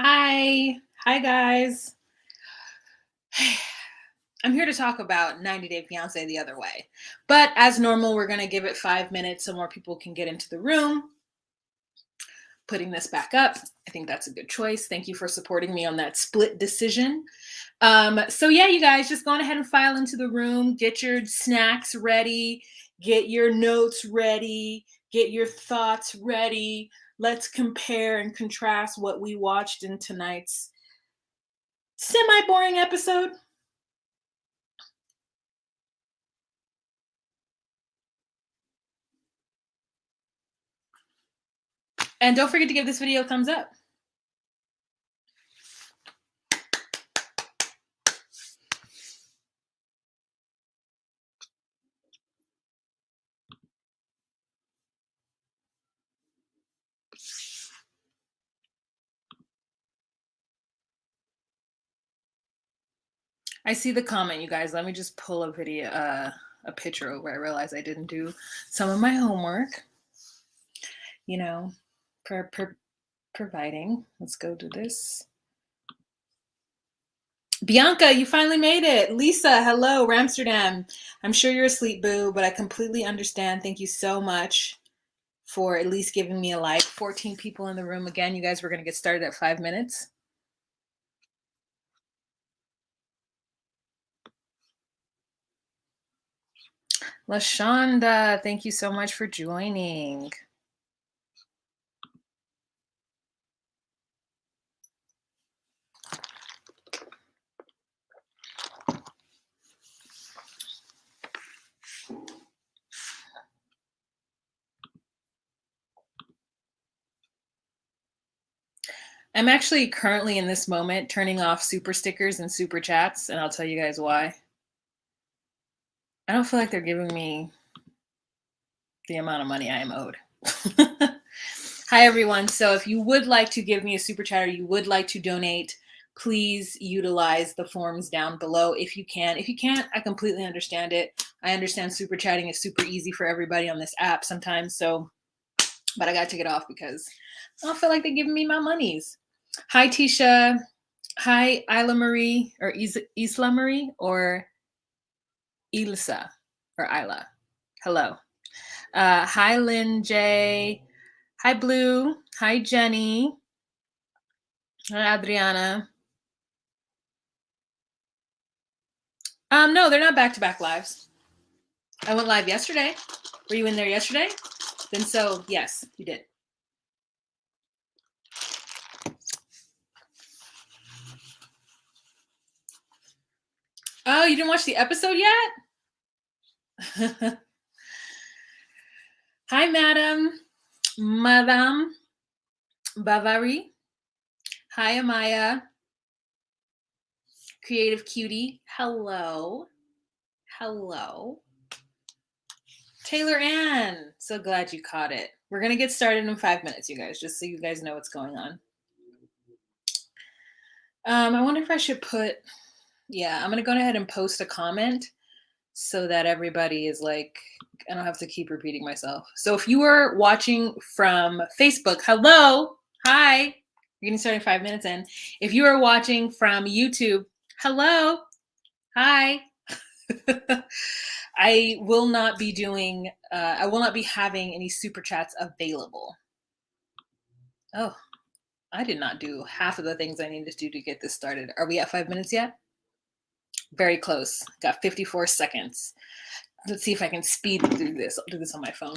Hi. Hi, guys. I'm here to talk about 90 Day Fiancé the other way. But as normal, we're going to give it 5 minutes so more people can get into the room. Putting this back up, I think that's a good choice. Thank you for supporting me on that split decision. So yeah, you guys, just go on ahead and file into the room. Get your snacks ready. Get your notes ready. Get your thoughts ready. Let's compare and contrast what we watched in tonight's semi-boring episode. And don't forget to give this video a thumbs up. I see the comment, you guys. Let me just pull a video, a picture over. I realized I didn't do some of my homework. You know, providing. Let's go do this. Bianca, you finally made it. Lisa, hello, Ramsterdam. I'm sure you're asleep, boo, but I completely understand. Thank you so much for at least giving me a like. 14 people in the room. Again, you guys, we're going to get started at 5 minutes. LaShonda, thank you so much for joining. I'm actually currently in this moment turning off super stickers and super chats, and I'll tell you guys why. I don't feel like they're giving me the amount of money I am owed. Hi, everyone. So if you would like to give me a super chat or you would like to donate, please utilize the forms down below if you can. If you can't, I completely understand it. I understand super chatting is super easy for everybody on this app sometimes. So, but I got to get off because I don't feel like they're giving me my monies. Hi, Tisha. Hi, Isla Marie or Isla Marie or Ilsa or Isla. Hello. Hi, Lynn J. Hi, Blue. Hi, Jenny. Hi, Adriana. No, they're not back-to-back lives. I went live yesterday. Were you in there yesterday? Then so, yes, you did. Oh, you didn't watch the episode yet? Hi, Madam Bavary. Hi, Amaya. Creative Cutie. Hello. Hello. Taylor Ann. So glad you caught it. We're going to get started in 5 minutes, you guys, just so you guys know what's going on. I wonder if I should put, yeah, I'm going to go ahead and post a comment so that everybody is like, I don't have to keep repeating myself. So if you are watching from Facebook, hello, hi, we're getting started in 5 minutes in. If you are watching from YouTube, hello, hi. I will not be doing, I will not be having any super chats available. Oh, I did not do half of the things I needed to do to get this started. Are we at 5 minutes yet? Very close. Got 54 seconds. Let's see if I can speed through this. I'll do this on my phone.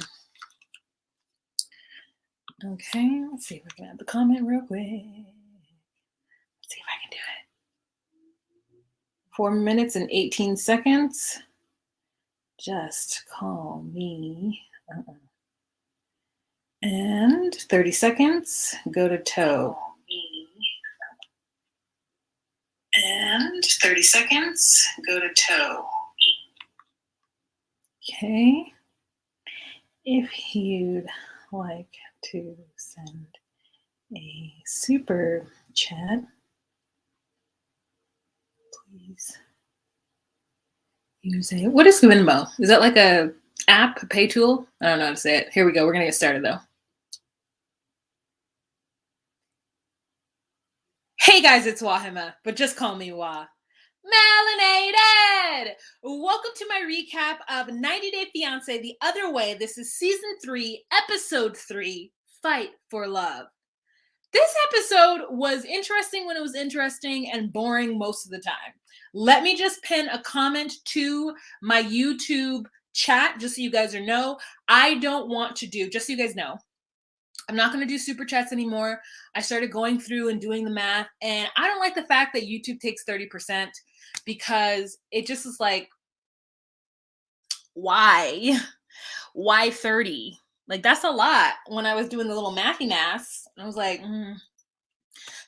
Okay, let's see if I can add the comment real quick. Let's see if I can do it. 4 minutes and 18 seconds. Just call me. And 30 seconds. Go to toe. And 30 seconds. Go to toe. Okay. If you'd like to send a super chat, please use a, what is Venmo? Is that like a app, a pay tool? I don't know how to say it. Here we go. We're going to get started though. Hey guys, it's Wahima, but just call me Wah. Melanated! Welcome to my recap of 90 Day Fiancé the Other Way. This is season 3, episode 3, Fight for Love. This episode was interesting when it was interesting and boring most of the time. Let me just pin a comment to my YouTube chat just so you guys know. I don't want to do, just so you guys know, I'm not going to do super chats anymore. I started going through and doing the math, and I don't like the fact that YouTube takes 30% because it just is like, why? Why 30? Like, that's a lot when I was doing the little mathy maths. I was like,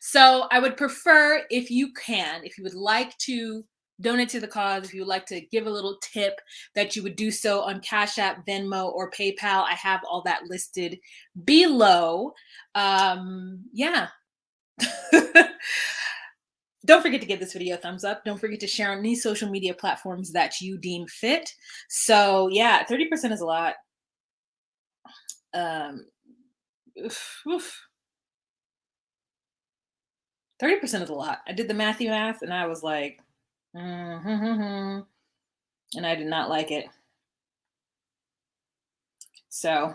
So I would prefer if you can, if you would like to donate to the cause, if you would like to give a little tip, that you would do so on Cash App, Venmo, or PayPal. I have all that listed below. Yeah. Don't forget to give this video a thumbs up. Don't forget to share on any social media platforms that you deem fit. So yeah, 30% is a lot. Oof. 30% is a lot. I did the math and I was like, and I did not like it. So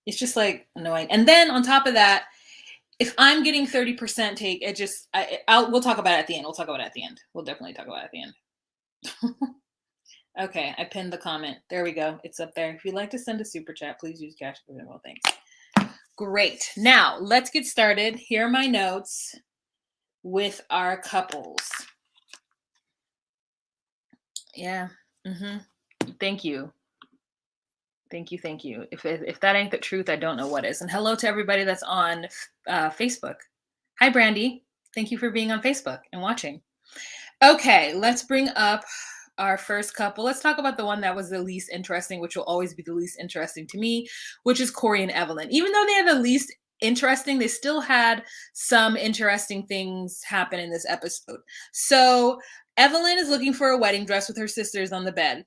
it's just like annoying. And then on top of that, if I'm getting 30% take, it just, we'll talk about it at the end. We'll talk about it at the end. We'll definitely talk about it at the end. Okay, I pinned the comment. There we go. It's up there. If you'd like to send a super chat, please use Cash App. Well, thanks. Great. Now let's get started. Here are my notes with our couples. Yeah. Thank you. Thank you. If that ain't the truth, I don't know what is. And hello to everybody that's on Facebook. Hi, Brandy. Thank you for being on Facebook and watching. Okay, let's bring up our first couple. Let's talk about the one that was the least interesting, which will always be the least interesting to me, which is Corey and Evelyn. Even though they are the least interesting, they still had some interesting things happen in this episode. So Evelyn is looking for a wedding dress with her sisters on the bed.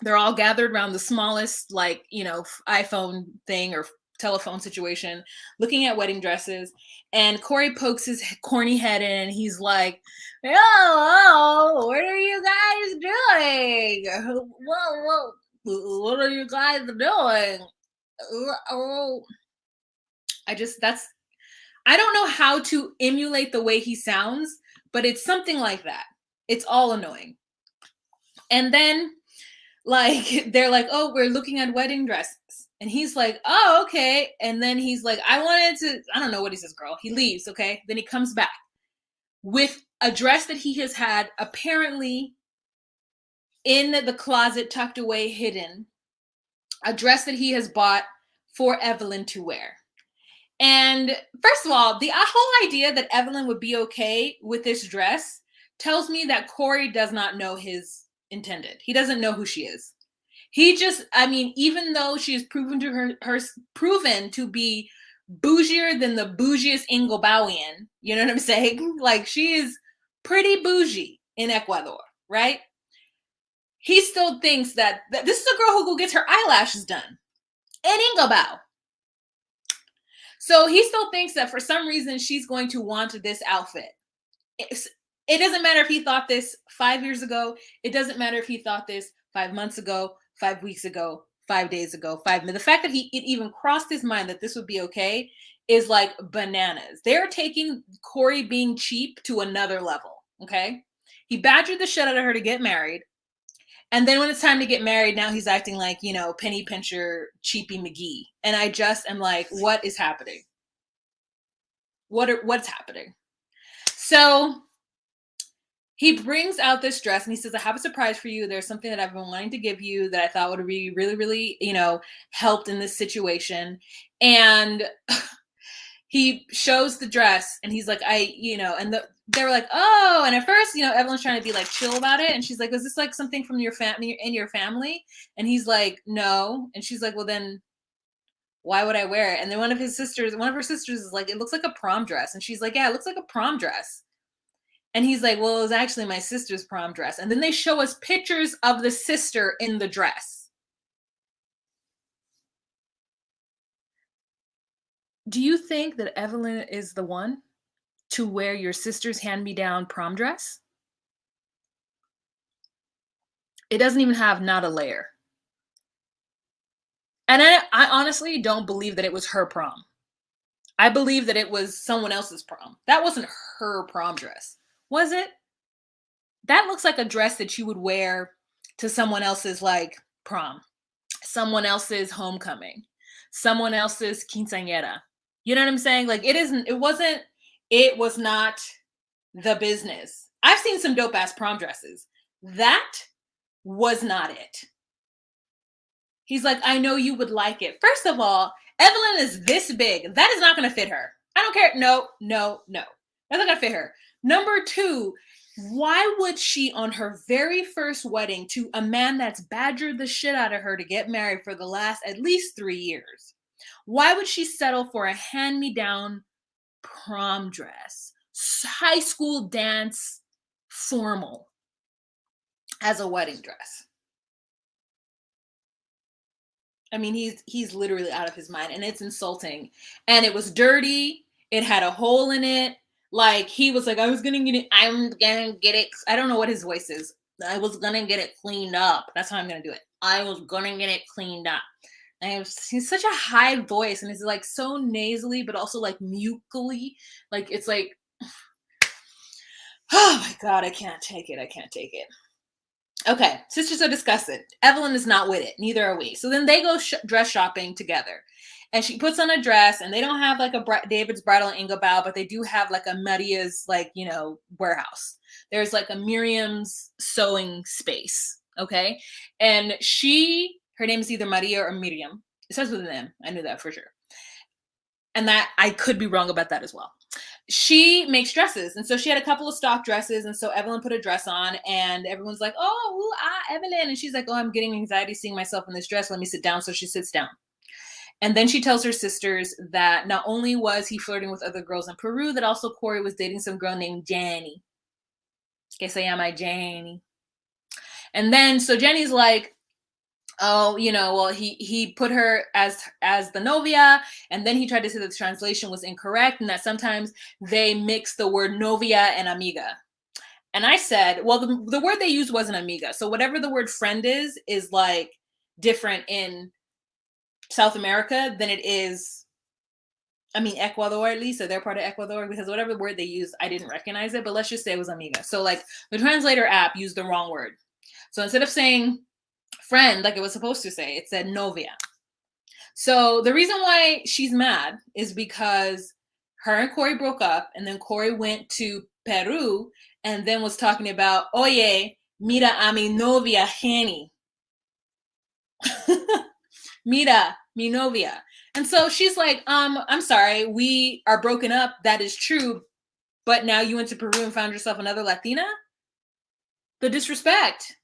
They're all gathered around the smallest, like, iPhone thing or telephone situation, looking at wedding dresses. And Corey pokes his corny head in and he's like, "Oh, what are you guys doing? Whoa, what are you guys doing?" Oh, I don't know how to emulate the way he sounds, but it's something like that. It's all annoying. And then, like, they're like, "Oh, we're looking at wedding dresses." And he's like, "Oh, okay." And then he's like, I don't know what he says, girl. He leaves, okay? Then he comes back with a dress that he has had apparently in the closet, tucked away, hidden. A dress that he has bought for Evelyn to wear. And first of all, the whole idea that Evelyn would be okay with this dress tells me that Corey does not know his intended. He doesn't know who she is. He just, even though she is proven to be bougier than the bougiest Inglebawian, you know what I'm saying? Like, she is pretty bougie in Ecuador, right? He still thinks that this is a girl who gets her eyelashes done in Inglebao. So he still thinks that for some reason she's going to want this outfit. It doesn't matter if he thought this 5 years ago. It doesn't matter if he thought this 5 months ago, 5 weeks ago, 5 days ago, 5 minutes. The fact that it even crossed his mind that this would be okay is like bananas. They're taking Corey being cheap to another level, okay? He badgered the shit out of her to get married. And then when it's time to get married, now he's acting like, penny pincher, cheapy McGee. And I just am like, what is happening? What's happening? So he brings out this dress and he says, "I have a surprise for you. There's something that I've been wanting to give you that I thought would be really, really, helped in this situation." And he shows the dress and he's like, they were like, "Oh," and at first, Evelyn's trying to be like chill about it. And she's like, "Is this like something from your family in your family?" And he's like, "No." And she's like, "Well, then why would I wear it?" And then one of her sisters is like, "It looks like a prom dress." And she's like, "Yeah, it looks like a prom dress." And he's like, "Well, it was actually my sister's prom dress." And then they show us pictures of the sister in the dress. Do you think that Evelyn is the one? to wear your sister's hand-me-down prom dress? It doesn't even have not a layer. And I honestly don't believe that it was her prom. I believe that it was someone else's prom. That wasn't her prom dress, was it? That looks like a dress that you would wear to someone else's like prom, someone else's homecoming, someone else's quinceañera. You know what I'm saying? Like it was not the business. I've seen some dope ass prom dresses. That was not it. He's like, I know you would like it. First of all, Evelyn is this big. That is not going to fit her. I don't care. No. That's not going to fit her. Number two, why would she, on her very first wedding to a man that's badgered the shit out of her to get married for the last at least 3 years, why would she settle for a hand-me-down prom dress, high school dance formal, as a wedding dress? I mean, he's literally out of his mind, and it's insulting. And it was dirty. It had a hole in it. Like, he was like, I'm gonna get it. I don't know what his voice is. I was gonna get it cleaned up. That's how I'm gonna do it. I was gonna get it cleaned up. He's such a high voice, and it's like so nasally, but also like mutely. Like, it's like, oh my God, I can't take it. Okay, sisters are disgusted. Evelyn is not with it. Neither are we. So then they go dress shopping together. And she puts on a dress, and they don't have like a David's Bridal and Ingobal, but they do have like a Maria's, like, warehouse. There's like a Miriam's sewing space. Okay. And her name is either Maria or Miriam. It starts with an M. I knew that for sure. And that I could be wrong about that as well. She makes dresses. And so she had a couple of stock dresses. And so Evelyn put a dress on, and everyone's like, oh, ooh, Evelyn. And she's like, oh, I'm getting anxiety seeing myself in this dress. Let me sit down. So she sits down. And then she tells her sisters that not only was he flirting with other girls in Peru, that also Corey was dating some girl named Jenny. Que se llama Jenny. And then, so Jenny's like, oh, well, he put her as the novia, and then he tried to say that the translation was incorrect and that sometimes they mix the word novia and amiga. And I said, well, the word they used wasn't amiga. So whatever the word friend is like different in South America than it is, Ecuador at least, so they're part of Ecuador, because whatever word they used, I didn't recognize it, but let's just say it was amiga. So like the translator app used the wrong word. So instead of saying friend like it was supposed to say, it said novia. So the reason why she's mad is because her and Corey broke up, and then Corey went to Peru and then was talking about, oye, mira a mi novia Jenny. Mira mi novia. And so she's like, I'm sorry, we are broken up. That is true. But now you went to Peru and found yourself another Latina? The disrespect.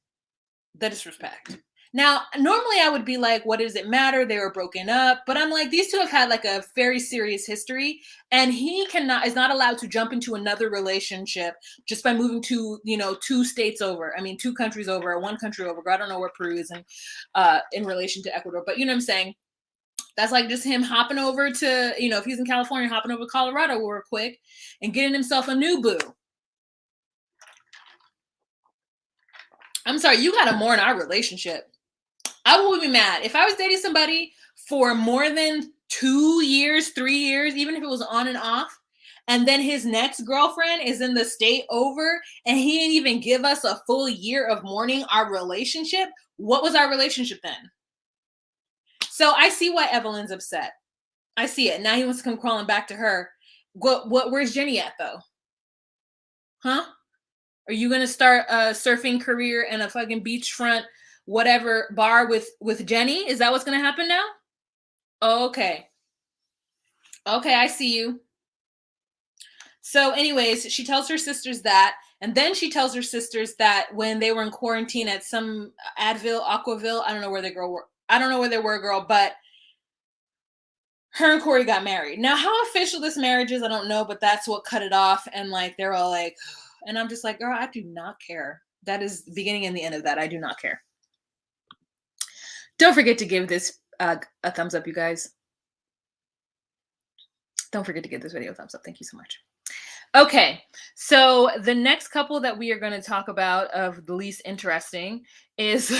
Now, normally I would be like, what does it matter? They were broken up. But I'm like, these two have had like a very serious history, and he is not allowed to jump into another relationship just by moving to, 2 states over. 2 countries over, or 1 country over. I don't know where Peru is in relation to Ecuador, but you know what I'm saying? That's like just him hopping over to, if he's in California, hopping over to Colorado real quick and getting himself a new boo. I'm sorry, you got to mourn our relationship. I would be mad if I was dating somebody for more than 2 years, 3 years, even if it was on and off, and then his next girlfriend is in the state over, and he didn't even give us a full year of mourning our relationship. What was our relationship then? So I see why Evelyn's upset. I see it. Now he wants to come crawling back to her. Where's Jenny at though? Huh? Are you gonna start a surfing career in a fucking beachfront whatever bar with Jenny? Is that what's gonna happen now? Okay, I see you. So anyways, she tells her sisters that, and then she tells her sisters that when they were in quarantine at some Aquaville, I don't know where they were, girl, but her and Corey got married. Now, how official this marriage is, I don't know, but that's what cut it off. And like, they're all like, and I'm just like, girl, I do not care. That is the beginning and the end of that. I do not care. Don't forget to give this a thumbs up, you guys. Don't forget to give this video a thumbs up. Thank you so much. Okay, so the next couple that we are going to talk about of the least interesting is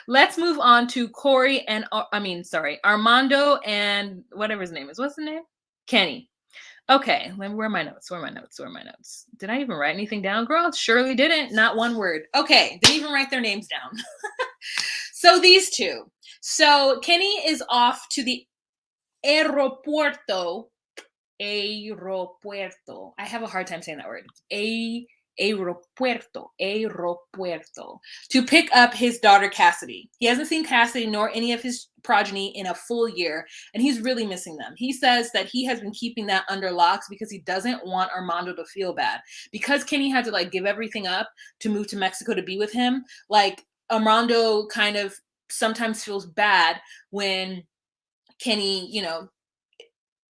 let's move on to Corey and Armando and whatever his name is. What's the name? Kenny. Okay, where are my notes? Where are my notes? Where are my notes? Did I even write anything down, girl? Surely didn't. Not one word. Okay, didn't even write their names down. So these two. So Kenny is off to the aeropuerto. Aeropuerto. I have a hard time saying that word. Aeropuerto, to pick up his daughter Cassidy. He hasn't seen Cassidy nor any of his progeny in a full year, and he's really missing them. He says that he has been keeping that under locks because he doesn't want Armando to feel bad. Because Kenny had to like give everything up to move to Mexico to be with him, like Armando kind of sometimes feels bad when Kenny,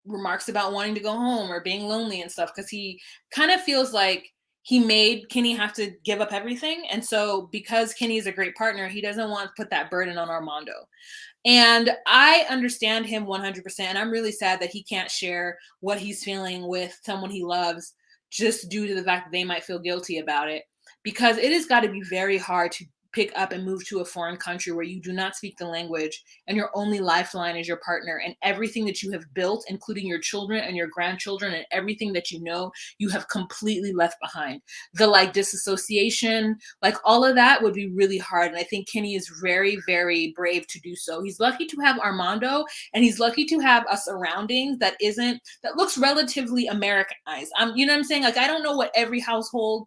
remarks about wanting to go home or being lonely and stuff, because he kind of feels like he made Kenny have to give up everything. And so because Kenny is a great partner, he doesn't want to put that burden on Armando. And I understand him 100%. And I'm really sad that he can't share what he's feeling with someone he loves just due to the fact that they might feel guilty about it. Because it has got to be very hard to pick up and move to a foreign country where you do not speak the language and your only lifeline is your partner, and everything that you have built, including your children and your grandchildren and everything that you have completely left behind. The like disassociation, like all of that would be really hard. And I think Kenny is very, very brave to do so. He's lucky to have Armando, and he's lucky to have a surroundings that looks relatively Americanized. You know what I'm saying? Like, I don't know what every household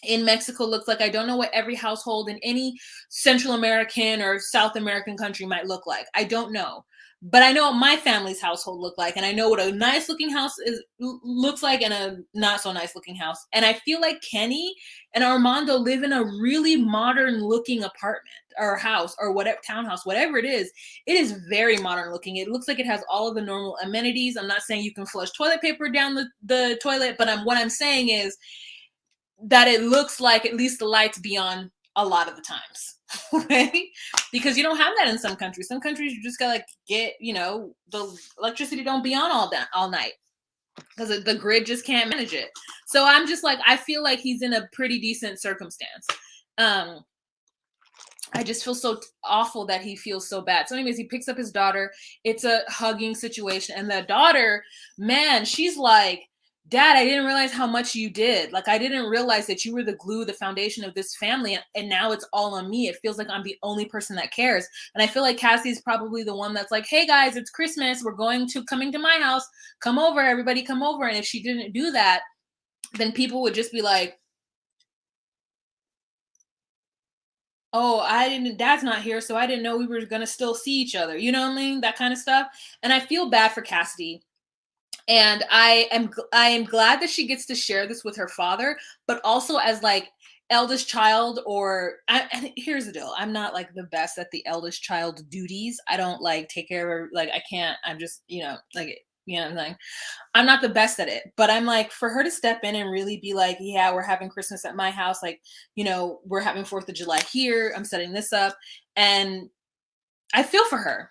in Mexico looks like. I don't know what every household in any Central American or South American country might look like. I don't know. But I know what my family's household looked like, and I know what a nice looking house looks like and a not so nice looking house. And I feel like Kenny and Armando live in a really modern looking apartment or house or whatever, townhouse, whatever it is. It is very modern looking. It looks like it has all of the normal amenities. I'm not saying you can flush toilet paper down the toilet, but what I'm saying is that it looks like at least the lights be on a lot of the times, right? Because you don't have that in some countries. Some countries you just gotta like get, the electricity don't be on all night because the grid just can't manage it. So I'm just like, I feel like he's in a pretty decent circumstance. I just feel so awful that he feels so bad. So anyways, he picks up his daughter. It's a hugging situation. And the daughter, man, she's like, Dad, I didn't realize how much you did. Like, I didn't realize that you were the glue, the foundation of this family. And now it's all on me. It feels like I'm the only person that cares. And I feel like Cassie's probably the one that's like, hey guys, it's Christmas. We're coming to my house. Come over, everybody come over. And if she didn't do that, then people would just be like, oh, Dad's not here, so I didn't know we were going to still see each other. You know what I mean? That kind of stuff. And I feel bad for Cassidy. And I am glad that she gets to share this with her father, but also as like eldest child, and here's the deal. I'm not like the best at the eldest child duties. I don't like take care of her. Like I can't, I'm just, I'm like, I'm not the best at it, but I'm like, for her to step in and really be like, yeah, we're having Christmas at my house. Like, we're having 4th of July here. I'm setting this up. And I feel for her.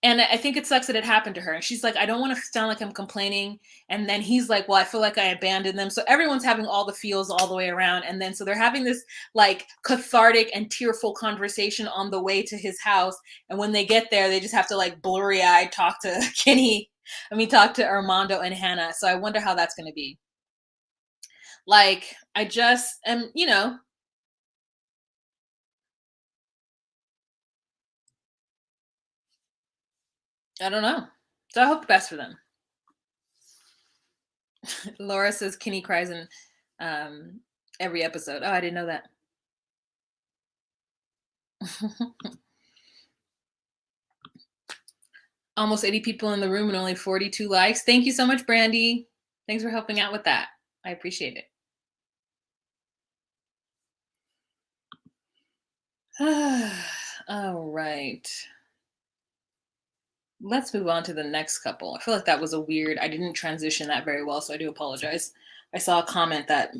And I think it sucks that it happened to her. And she's like, I don't want to sound like I'm complaining. And then he's like, well, I feel like I abandoned them. So everyone's having all the feels all the way around. And then so they're having this like cathartic and tearful conversation on the way to his house. And when they get there, they just have to like blurry-eyed talk to talk to Armando and Hannah. So I wonder how that's going to be. Like, I just am, I don't know. So I hope the best for them. Laura says Kenny cries in every episode. Oh, I didn't know that. Almost 80 people in the room and only 42 likes. Thank you so much, Brandy. Thanks for helping out with that. I appreciate it. All right. Let's move on to the next couple. I feel like that was I didn't transition that very well, so I do apologize. I saw a comment that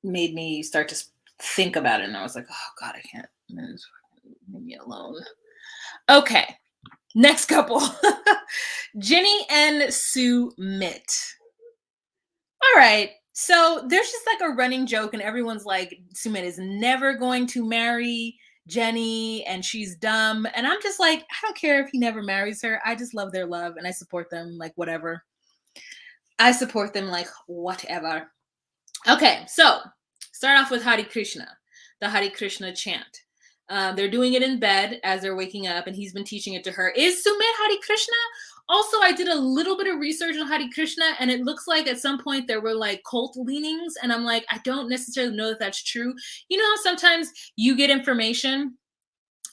made me start to think about it, and I was like, oh God, I can't. Leave me alone. Okay, next couple. Ginny and Sue Mitt. All right. So there's just like a running joke, and everyone's like, Sue Mitt is never going to marry Jenny, and she's dumb. And I'm just like, I don't care if he never marries her. I just love their love, and I support them like whatever. I support them like whatever. Okay, so start off with Hare Krishna, the Hare Krishna chant. They're doing it in bed as they're waking up, and he's been teaching it to her. Is Sue Mitt Hare Krishna? Also, I did a little bit of research on Hare Krishna, and it looks like at some point there were like cult leanings, and I'm like, I don't necessarily know that that's true. You know how sometimes you get information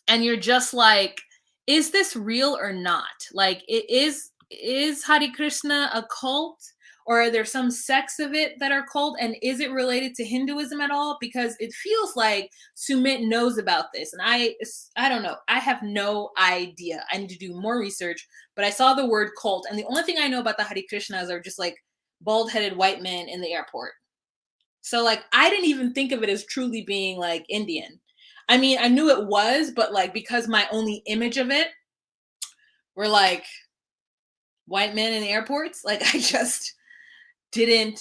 and you're just like, is this real or not? Like, it is Hare Krishna a cult, or are there some sects of it that are cult, and is it related to Hinduism at all? Because it feels like Sue Mitt knows about this, and I don't know. I have no idea. I need to do more research, but I saw the word cult, and the only thing I know about the Hare Krishnas are just like bald-headed white men in the airport. So like I didn't even think of it as truly being like Indian. I mean, I knew it was, but like because my only image of it were like white men in the airports, like I just didn't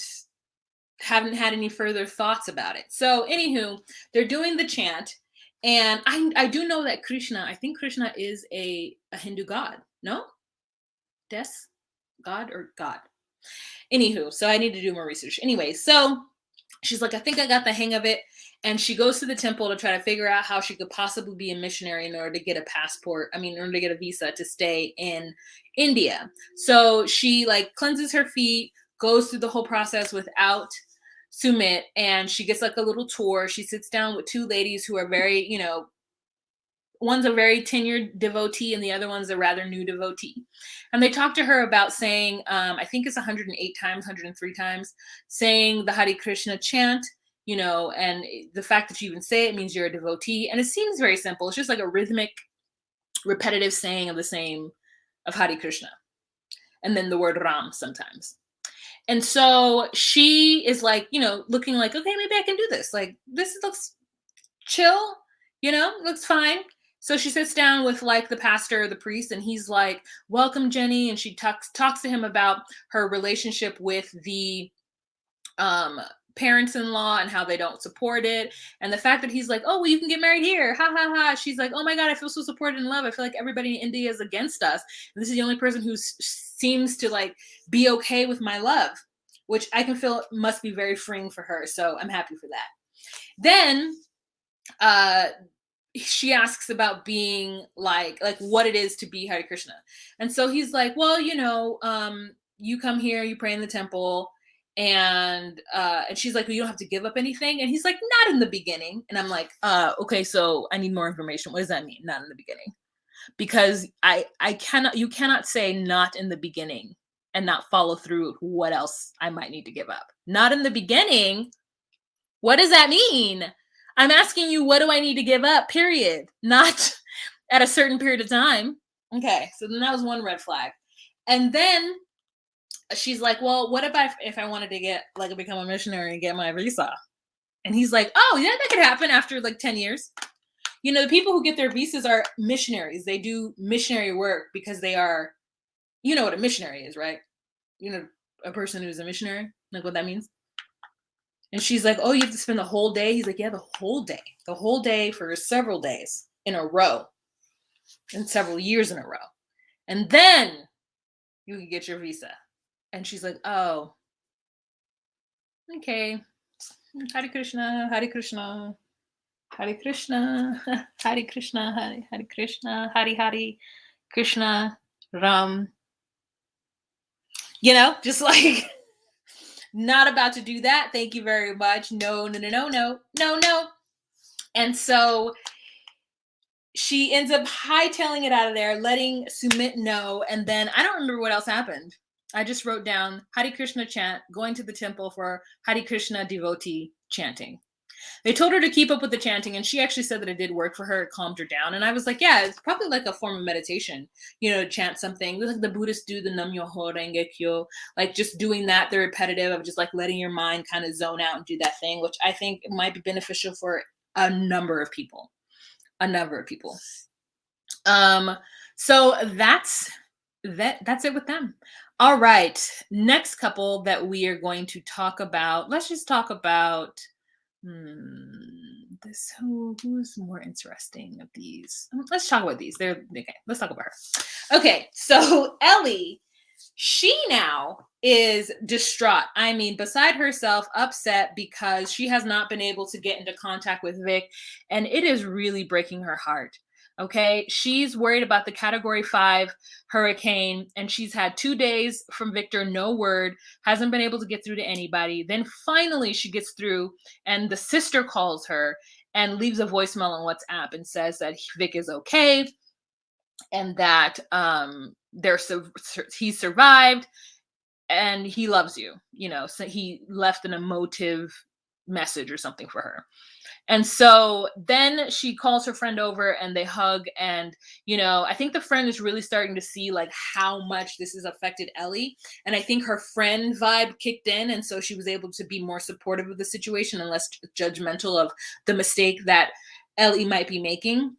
haven't had any further thoughts about it. So anywho, they're doing the chant, and I do know that Krishna, I think Krishna is a Hindu god. No? Des? God or God? Anywho, so I need to do more research. Anyway, so she's like, I think I got the hang of it. And she goes to the temple to try to figure out how she could possibly be a missionary in order to get a passport. I mean, in order to get a visa to stay in India. So she like cleanses her feet, goes through the whole process without Sue Mitt, and she gets like a little tour. She sits down with two ladies who are very, one's a very tenured devotee and the other one's a rather new devotee. And they talk to her about saying, I think it's 108 times, 103 times, saying the Hare Krishna chant, and the fact that you even say it means you're a devotee. And it seems very simple. It's just like a rhythmic, repetitive saying of the same of Hare Krishna. And then the word Ram sometimes. And so she is like, looking like, okay, maybe I can do this. Like, this looks chill, looks fine. So she sits down with like the pastor or the priest, and he's like, welcome, Jenny. And she talks to him about her relationship with the parents-in-law and how they don't support it. And the fact that he's like, oh, well, you can get married here. Ha ha ha. She's like, oh my God, I feel so supported and loved. I feel like everybody in India is against us. And this is the only person who seems to like be okay with my love, which I can feel must be very freeing for her. So I'm happy for that. Then she asks about being like what it is to be Hare Krishna. And so he's like, well, you come here, you pray in the temple, and she's like, well, you don't have to give up anything. And he's like, not in the beginning. And I'm like, okay, so I need more information. What does that mean? Not in the beginning. Because you cannot say not in the beginning and not follow through with what else I might need to give up. Not in the beginning. What does that mean? I'm asking you, what do I need to give up? Period. Not at a certain period of time. Okay, so then that was one red flag. And then she's like, well, what about if I wanted to become a missionary and get my visa? And he's like, oh, yeah, that could happen after like 10 years. The people who get their visas are missionaries. They do missionary work because they are, you know what a missionary is, right? A person who's a missionary, like what that means. And she's like, oh, you have to spend the whole day? He's like, yeah, the whole day for several days in a row and several years in a row. And then you can get your visa. And she's like, oh, okay. Hare Krishna, Hare Krishna, Hare Krishna, Hare Krishna, Hare Krishna, Hare Hare, Krishna, Ram. Just like... Not about to do that. Thank you very much. No. And so she ends up hightailing it out of there, letting Sue Mitt know. And then I don't remember what else happened. I just wrote down Hare Krishna chant, going to the temple for Hare Krishna devotee chanting. They told her to keep up with the chanting, and she actually said that it did work for her. It calmed her down. And I was like, yeah, it's probably like a form of meditation, to chant something. Like the Buddhists do the Nam Myoho Renge Kyo, like just doing that, the repetitive of just like letting your mind kind of zone out and do that thing, which I think might be beneficial for a number of people. So that's it with them. All right. Next couple that we are going to talk about. Let's just talk about this who's more interesting of these. Let's talk about these. They're okay. Let's talk about her. Okay, so Ellie, she now is distraught. I mean, beside herself, upset because she has not been able to get into contact with Vic, and it is really breaking her heart. Okay, she's worried about the category 5 hurricane, and she's had 2 days from Victor, no word, hasn't been able to get through to anybody. Then finally, she gets through, and the sister calls her and leaves a voicemail on WhatsApp and says that Vic is okay and that he survived and he loves you, so he left an emotive message or something for her. And so then she calls her friend over and they hug, and I think the friend is really starting to see like how much this has affected Ellie, and I think her friend vibe kicked in, and so she was able to be more supportive of the situation and less judgmental of the mistake that Ellie might be making.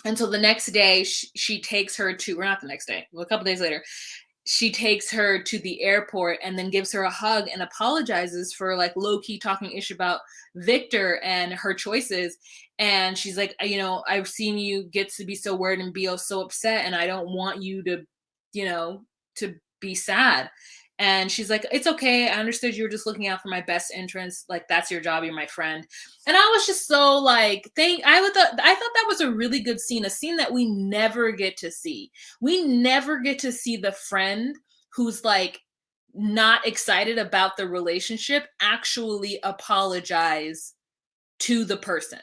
And so the next day, she takes her to, or not the next day, well, a couple days later, she takes her to the airport and then gives her a hug and apologizes for like low key talking ish about Victor and her choices. And she's like, I've seen you get to be so worried and be so upset, and I don't want you to, to be sad. And she's like, it's okay. I understood you were just looking out for my best interests. Like, that's your job. You're my friend. And I was just so like, I thought that was a really good scene, a scene that we never get to see. We never get to see the friend who's like not excited about the relationship actually apologize to the person.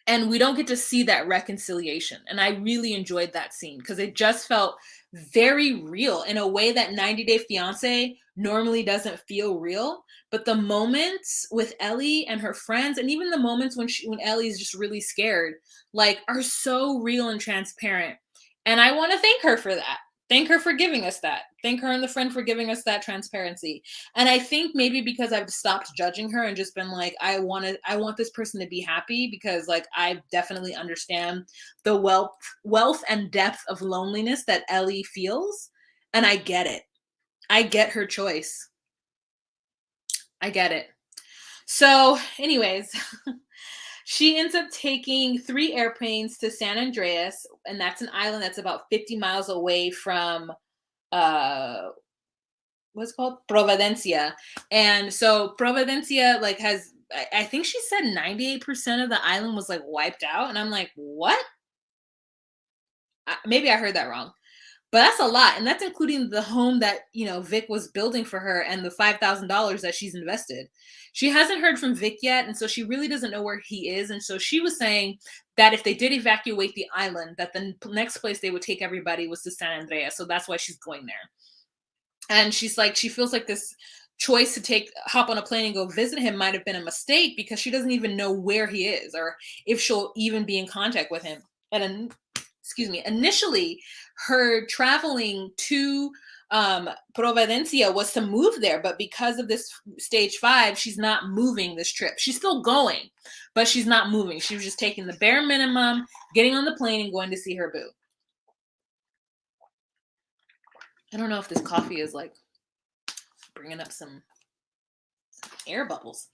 And we don't get to see that reconciliation. And I really enjoyed that scene because it just felt very real in a way that 90 Day Fiancé normally doesn't feel real. But the moments with Ellie and her friends, and even the moments when Ellie is just really scared, like, are so real and transparent. And I want to thank her for that. Thank her for giving us that. Thank her and the friend for giving us that transparency. And I think maybe because I've stopped judging her and just been like, I want this person to be happy, because like I definitely understand the wealth and depth of loneliness that Ellie feels. And I get it. I get her choice. I get it. So, anyways, she ends up taking 3 airplanes to San Andreas, and that's an island that's about 50 miles away from uh what's it called, Providencia. And so Providencia like has, I think she said 98% of the island was like wiped out, and I'm like, what? Maybe I heard that wrong. But that's a lot, and that's including the home that Vic was building for her and the $5,000 that she's invested. She hasn't heard from Vic yet, and so she really doesn't know where he is. And so she was saying that if they did evacuate the island, that the next place they would take everybody was to San Andreas. So that's why she's going there. And she's like, she feels like this choice to hop on a plane and go visit him might have been a mistake, because she doesn't even know where he is or if she'll even be in contact with him. And excuse me, initially her traveling to Providencia was to move there, but because of this stage 5, she's not moving this trip. She's still going, but she's not moving. She was just taking the bare minimum, getting on the plane and going to see her boo. I don't know if this coffee is like bringing up some air bubbles.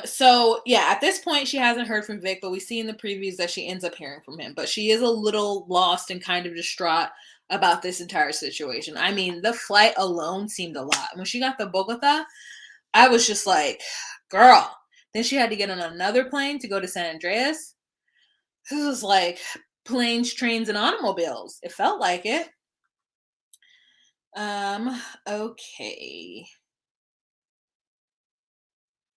So yeah, at this point she hasn't heard from Vic, but we see in the previews that she ends up hearing from him. But she is a little lost and kind of distraught about this entire situation. I mean, the flight alone seemed a lot. When she got to Bogota, I was just like, girl. Then she had to get on another plane to go to San Andreas. This was like planes, trains, and automobiles. It felt like it. Okay.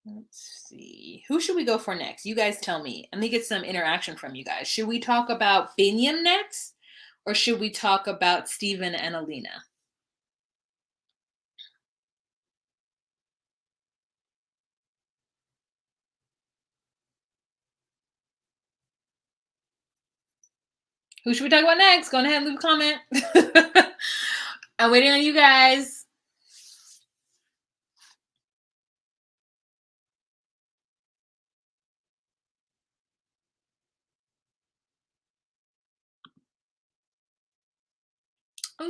Let's see. Who should we go for next? You guys tell me. Let me get some interaction from you guys. Should we talk about Biniam next? Or should we talk about Steven and Alina? Who should we talk about next? Go ahead and leave a comment. I'm waiting on you guys.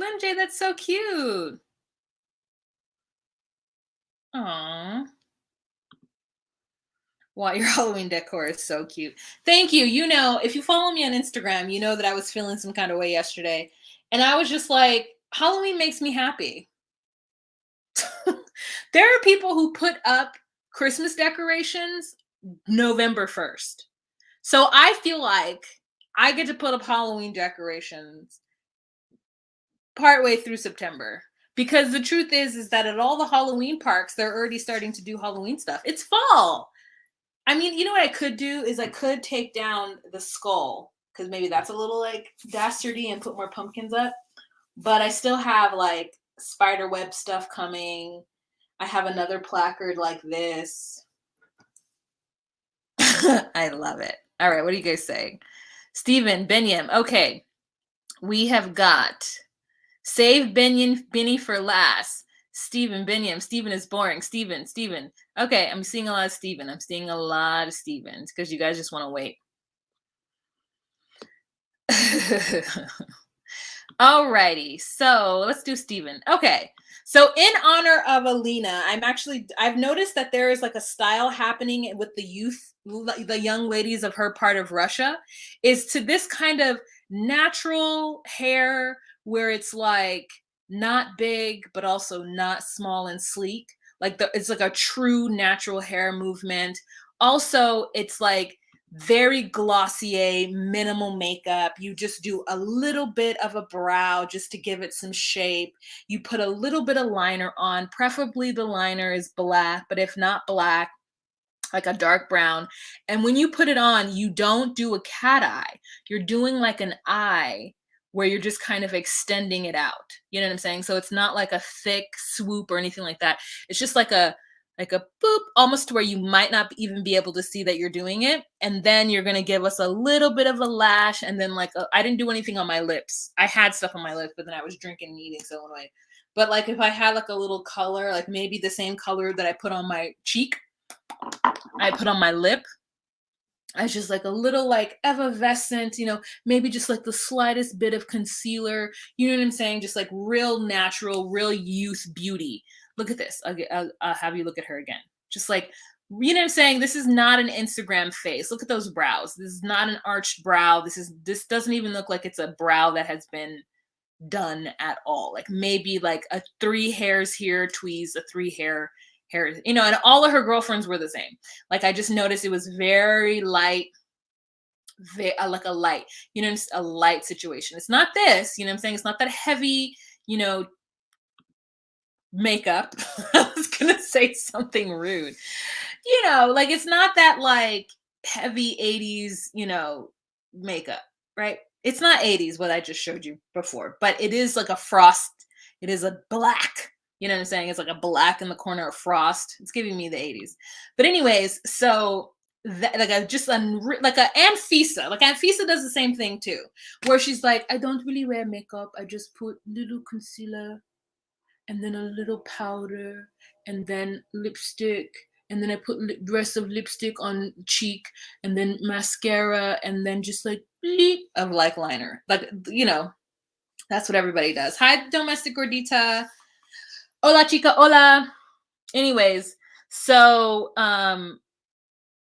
OMG, that's so cute. Aww. Wow, your Halloween decor is so cute. Thank you. You know, if you follow me on Instagram, you know that I was feeling some kind of way yesterday. And I was just like, Halloween makes me happy. There are people who put up Christmas decorations November 1st. So I feel like I get to put up Halloween decorations partway through September. Because the truth is that at all the Halloween parks, they're already starting to do Halloween stuff. It's fall. I mean, you know what I could do is I could take down the skull because maybe that's a little like dastardy and put more pumpkins up. But I still have like spider web stuff coming. I have another placard like this. I love it. All right, what are you guys saying? Stephen, Binyam. Okay, we have got save Binny for last. Stephen, Binyam. Stephen is boring. Stephen. Okay, I'm seeing a lot of Stephen. I'm seeing a lot of Stevens because you guys just want to wait. Alrighty, so let's do Stephen. Okay, so in honor of Alina, I've noticed that there is like a style happening with the youth, the young ladies of her part of Russia, is to this kind of natural hair where it's like not big but also not small and sleek. It's like a true natural hair movement. Also, it's like very glossier, minimal makeup. You just do a little bit of a brow just to give it some shape. You put a little bit of liner on. Preferably the liner is black, but if not black, like a dark brown. And when you put it on, you don't do a cat eye. You're doing like an eye where you're just kind of extending it out. You know what I'm saying? So it's not like a thick swoop or anything like that. It's just like a boop, almost to where you might not even be able to see that you're doing it. And then you're going to give us a little bit of a lash. And then I didn't do anything on my lips. I had stuff on my lips, but then I was drinking and eating. So anyway, but like if I had like a little color, like maybe the same color that I put on my cheek, I put on my lip. I just like a little like effervescent, maybe just like the slightest bit of concealer. You know what I'm saying? Just like real natural, real youth beauty. Look at this. I'll have you look at her again. Just like, you know what I'm saying? This is not an Instagram face. Look at those brows. This is not an arched brow. This doesn't even look like it's a brow that has been done at all. Like maybe like a 3 hairs here, tweeze, a 3 hair, and all of her girlfriends were the same. Like I just noticed it was very light, like a light, a light situation. It's not this, you know what I'm saying? It's not that heavy, makeup. I was gonna say something rude. Like it's not that like heavy 80s, makeup, right? It's not 80s what I just showed you before, but it is like a frost. It is a black. You know what I'm saying? It's like a black in the corner of frost. It's giving me the 80s. But anyways, so that, like a Anfisa. Like Anfisa does the same thing too, where she's like, I don't really wear makeup. I just put little concealer and then a little powder and then lipstick and then I put rest of lipstick on cheek and then mascara and then just like bleep of like liner. Like, that's what everybody does. Hi, domestic gordita. Hola, chica. Hola. Anyways, so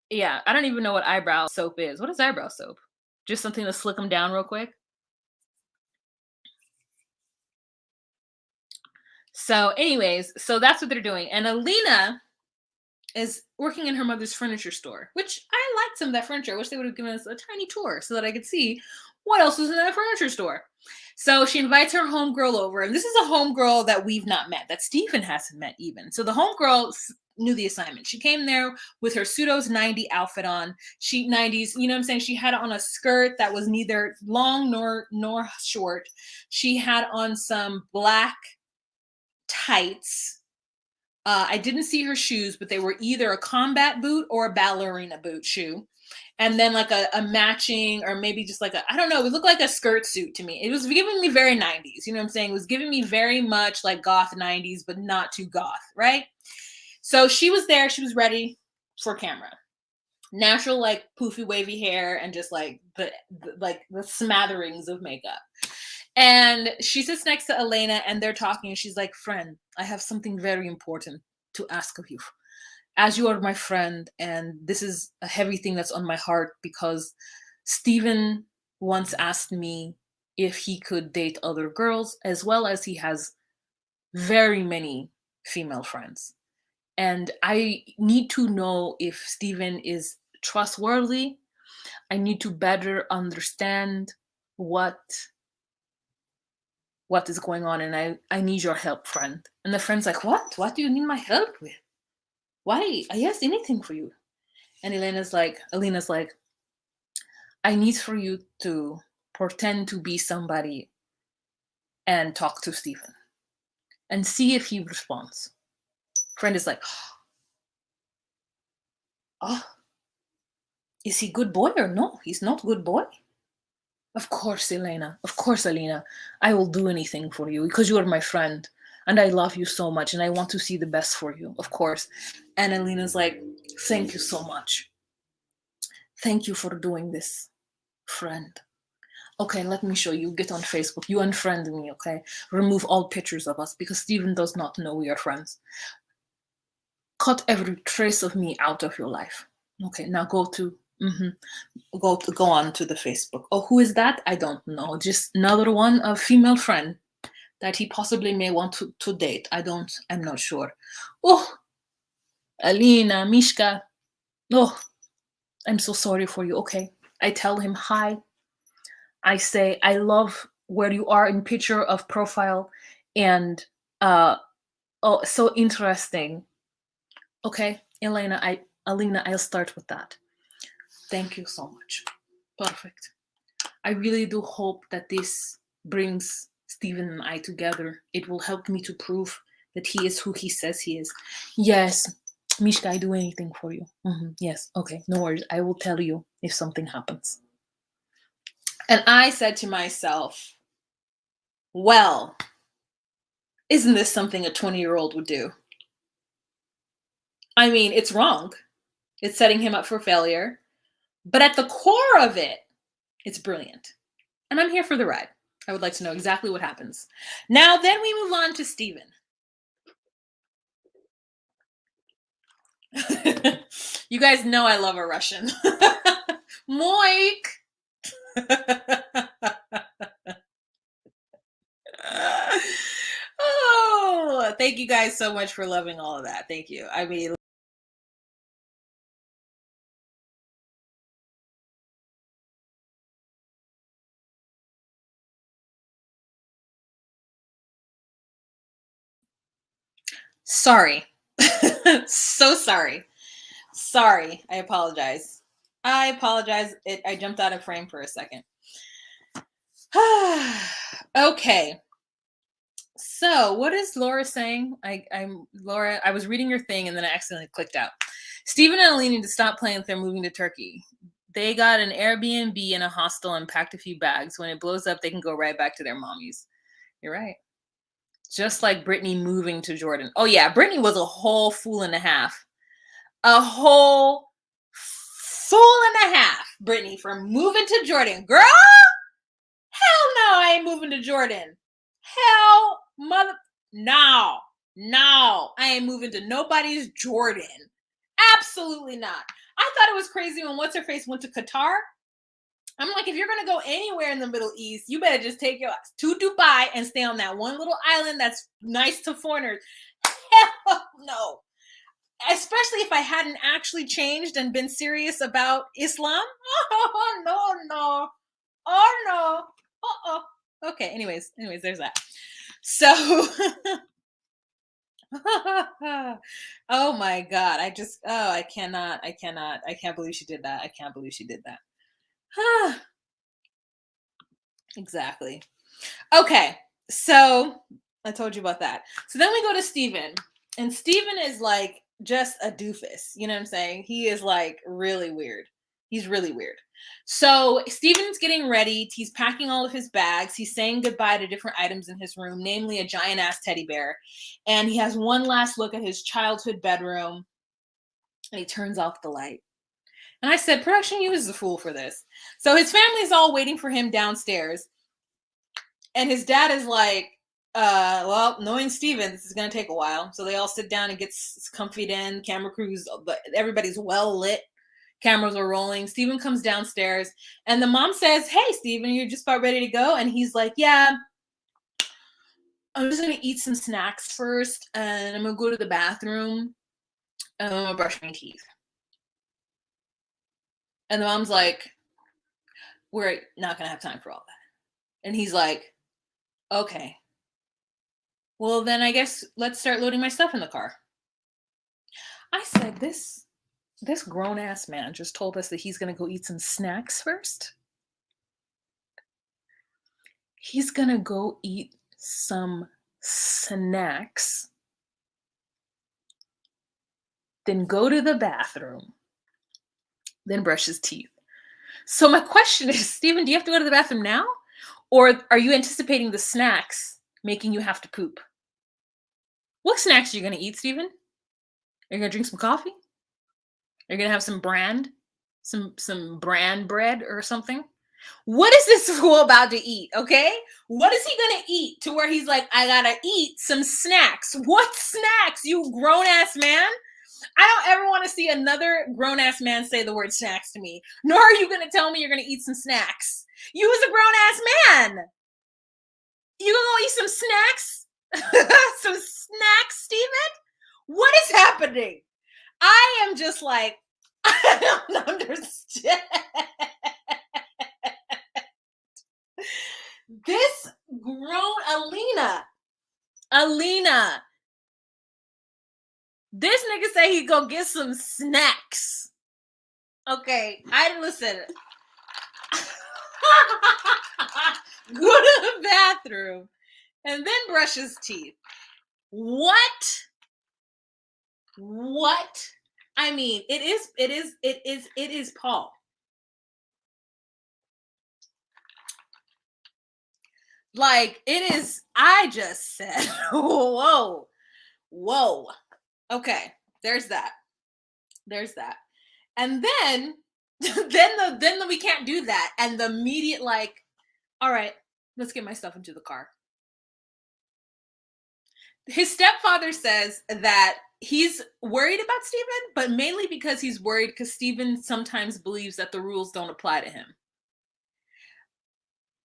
yeah, I don't even know what eyebrow soap is. What is eyebrow soap? Just something to slick them down real quick. So anyways, so that's what they're doing. And Alina is working in her mother's furniture store, which I liked some of that furniture. I wish they would have given us a tiny tour so that I could see what else was in that furniture store. So she invites her homegirl over, and this is a homegirl that we've not met, that Stephen hasn't met even. So the homegirl knew the assignment. She came there with her pseudos 90 outfit on. 90s, you know what I'm saying? She had on a skirt that was neither long nor short. She had on some black tights. I didn't see her shoes, but they were either a combat boot or a ballerina boot shoe. And then like a matching, or maybe just like I don't know, it looked like a skirt suit to me. It was giving me very 90s, you know what I'm saying? It was giving me very much like goth 90s, but not too goth, right? So she was there, she was ready for camera. Natural, like poofy, wavy hair, and just like the smatterings of makeup. And she sits next to Elena and they're talking. And she's like, friend, I have something very important to ask of you. As you are my friend, and this is a heavy thing that's on my heart because Steven once asked me if he could date other girls, as well as he has very many female friends. And I need to know if Steven is trustworthy. I need to better understand what is going on, and I need your help, friend. And the friend's like, what do you need my help with? Why? Yes, anything for you. And Alina's like, I need for you to pretend to be somebody and talk to Stephen and see if he responds. Friend is like, oh, is he good boy or no? He's not good boy. Of course, Elena. Of course, Alina. I will do anything for you because you are my friend and I love you so much and I want to see the best for you. Of course. And Alina's like, thank you so much. Thank you for doing this, friend. Okay, let me show you. Get on Facebook. You unfriend me, okay? Remove all pictures of us because Steven does not know we are friends. Cut every trace of me out of your life. Okay, now go on to the Facebook. Oh, who is that? I don't know. Just another one, a female friend that he possibly may want to date. I'm not sure. Oh, Alina, Mishka. Oh, I'm so sorry for you. Okay, I tell him hi. I say, I love where you are in picture of profile and oh, so interesting. Okay, Alina, I'll start with that. Thank you so much. Perfect. I really do hope that this brings Stephen and I together. It will help me to prove that he is who he says he is. Yes, Mishka, I do anything for you. Yes, okay, no worries. I will tell you if something happens. And I said to myself, well, isn't this something a 20-year-old would do? I mean, it's wrong. It's setting him up for failure. But at the core of it, it's brilliant. And I'm here for the ride. I would like to know exactly what happens. Now, then we move on to Steven. You guys know I love a Russian. Moik! Oh, thank you guys so much for loving all of that. Thank you. I mean, sorry. So sorry. Sorry. I apologize. I jumped out of frame for a second. Okay. So what is Laura saying? I'm Laura. I was reading your thing and then I accidentally clicked out. Stephen and Alina need to stop playing if they're moving to Turkey. They got an Airbnb and a hostel and packed a few bags. When it blows up, they can go right back to their mommies. You're right. Just like Brittany moving to Jordan. Oh yeah, Brittany was a whole fool and a half. A whole fool and a half, Brittany, for moving to Jordan. Girl, hell no, I ain't moving to Jordan. Hell, no, I ain't moving to nobody's Jordan. Absolutely not. I thought it was crazy when what's her face went to Qatar. I'm like, if you're gonna go anywhere in the Middle East, you better just take your ass to Dubai and stay on that one little island that's nice to foreigners. Hell no. Especially if I hadn't actually changed and been serious about Islam. Oh no. Oh no. Uh-oh. Okay, anyways, there's that. So oh my god, I can't believe she did that. Exactly. Okay, so I told you about that. So then we go to Steven, and Steven is like just a doofus. You know what I'm saying? He is like really weird. He's really weird. So Steven's getting ready. He's packing all of his bags. He's saying goodbye to different items in his room, namely a giant ass teddy bear. And he has one last look at his childhood bedroom, and he turns off the light. And I said, production, you is the fool for this. So his family's all waiting for him downstairs. And his dad is like, well, knowing Steven, this is going to take a while. So they all sit down and get comfied in. Camera crews, everybody's well lit. Cameras are rolling. Steven comes downstairs and the mom says, hey, Steven, you're just about ready to go? And he's like, yeah, I'm just going to eat some snacks first and I'm going to go to the bathroom and I'm going to brush my teeth. And the mom's like, we're not going to have time for all that. And he's like, okay. Well, then I guess let's start loading my stuff in the car. I said, this grown-ass man just told us that he's going to go eat some snacks first. He's going to go eat some snacks, then go to the bathroom, then brush his teeth. So my question is, Steven, do you have to go to the bathroom now? Or are you anticipating the snacks making you have to poop? What snacks are you going to eat, Steven? Are you going to drink some coffee? Are you going to have some bran bread or something? What is this fool about to eat, okay? What is he going to eat to where he's like, I got to eat some snacks? What snacks, you grown-ass man? I don't ever want to see another grown-ass man say the word snacks to me. Nor are you going to tell me you're going to eat some snacks. You was a grown-ass man. You going to go eat some snacks? Some snacks, Steven? What is happening? I am just like, I don't understand. This grown Alina. This nigga say he go get some snacks. Okay, listen. Go to the bathroom and then brush his teeth. What? I mean, it is Paul. Like, it is, I just said, whoa. Okay, there's that. And then we can't do that. And the immediate, like, all right, let's get my stuff into the car. His stepfather says that he's worried about Steven, but mainly because he's worried because Steven sometimes believes that the rules don't apply to him.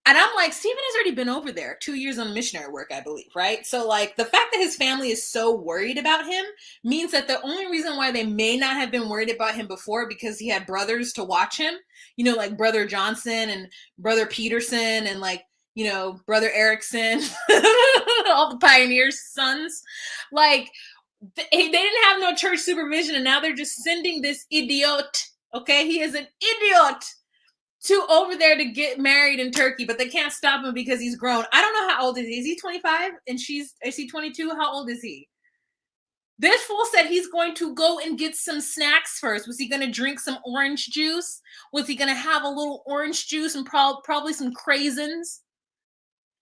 And I'm like, Steven has already been over there 2 years on missionary work, I believe, right? So, like, the fact that his family is so worried about him means that the only reason why they may not have been worried about him before, because he had brothers to watch him, you know, like Brother Johnson and Brother Peterson and, like, you know, Brother Erickson, all the pioneers' sons. Like, they didn't have no church supervision, and now they're just sending this idiot, okay? He is an idiot to over there to get married in Turkey, but they can't stop him because he's grown. I don't know how old is he. Is he 25? And is he 22? How old is he? This fool said he's going to go and get some snacks first. Was he going to drink some orange juice? Was he going to have a little orange juice and probably some craisins?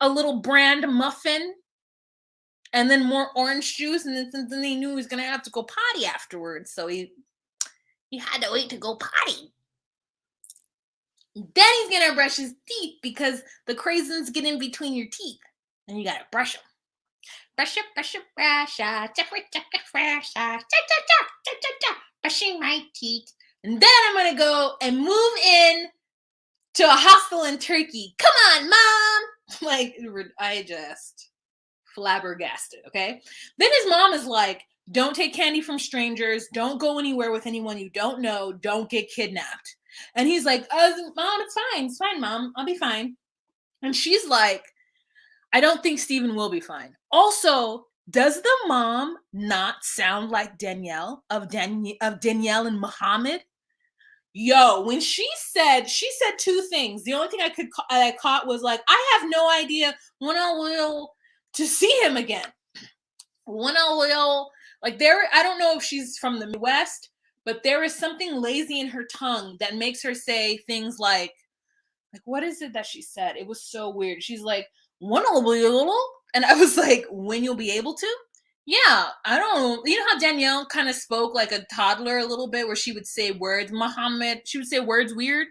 A little brand muffin? And then more orange juice? And then he knew he was going to have to go potty afterwards. So he had to wait to go potty. Then he's gonna brush his teeth because the craisins get in between your teeth, and you gotta brush them. Brushing my teeth, and then I'm gonna go and move in to a hostel in Turkey. Come on, mom! Like, I just flabbergasted. Okay. Then his mom is like, "Don't take candy from strangers. Don't go anywhere with anyone you don't know. Don't get kidnapped." And he's like, Mom, it's fine, Mom. I'll be fine. And she's like, I don't think Steven will be fine. Also, does the mom not sound like Danielle of Danielle and Muhammad? Yo, when she said two things. The only thing I caught was like, I have no idea when I will to see him again. When I will, like, I don't know if she's from the Midwest, but there is something lazy in her tongue that makes her say things like, what is it that she said? It was so weird. She's like, when I'll be able, and I was like, when you'll be able to? Yeah, I don't know. You know how Danielle kind of spoke like a toddler a little bit, where she would say words, Muhammad, she would say words weird,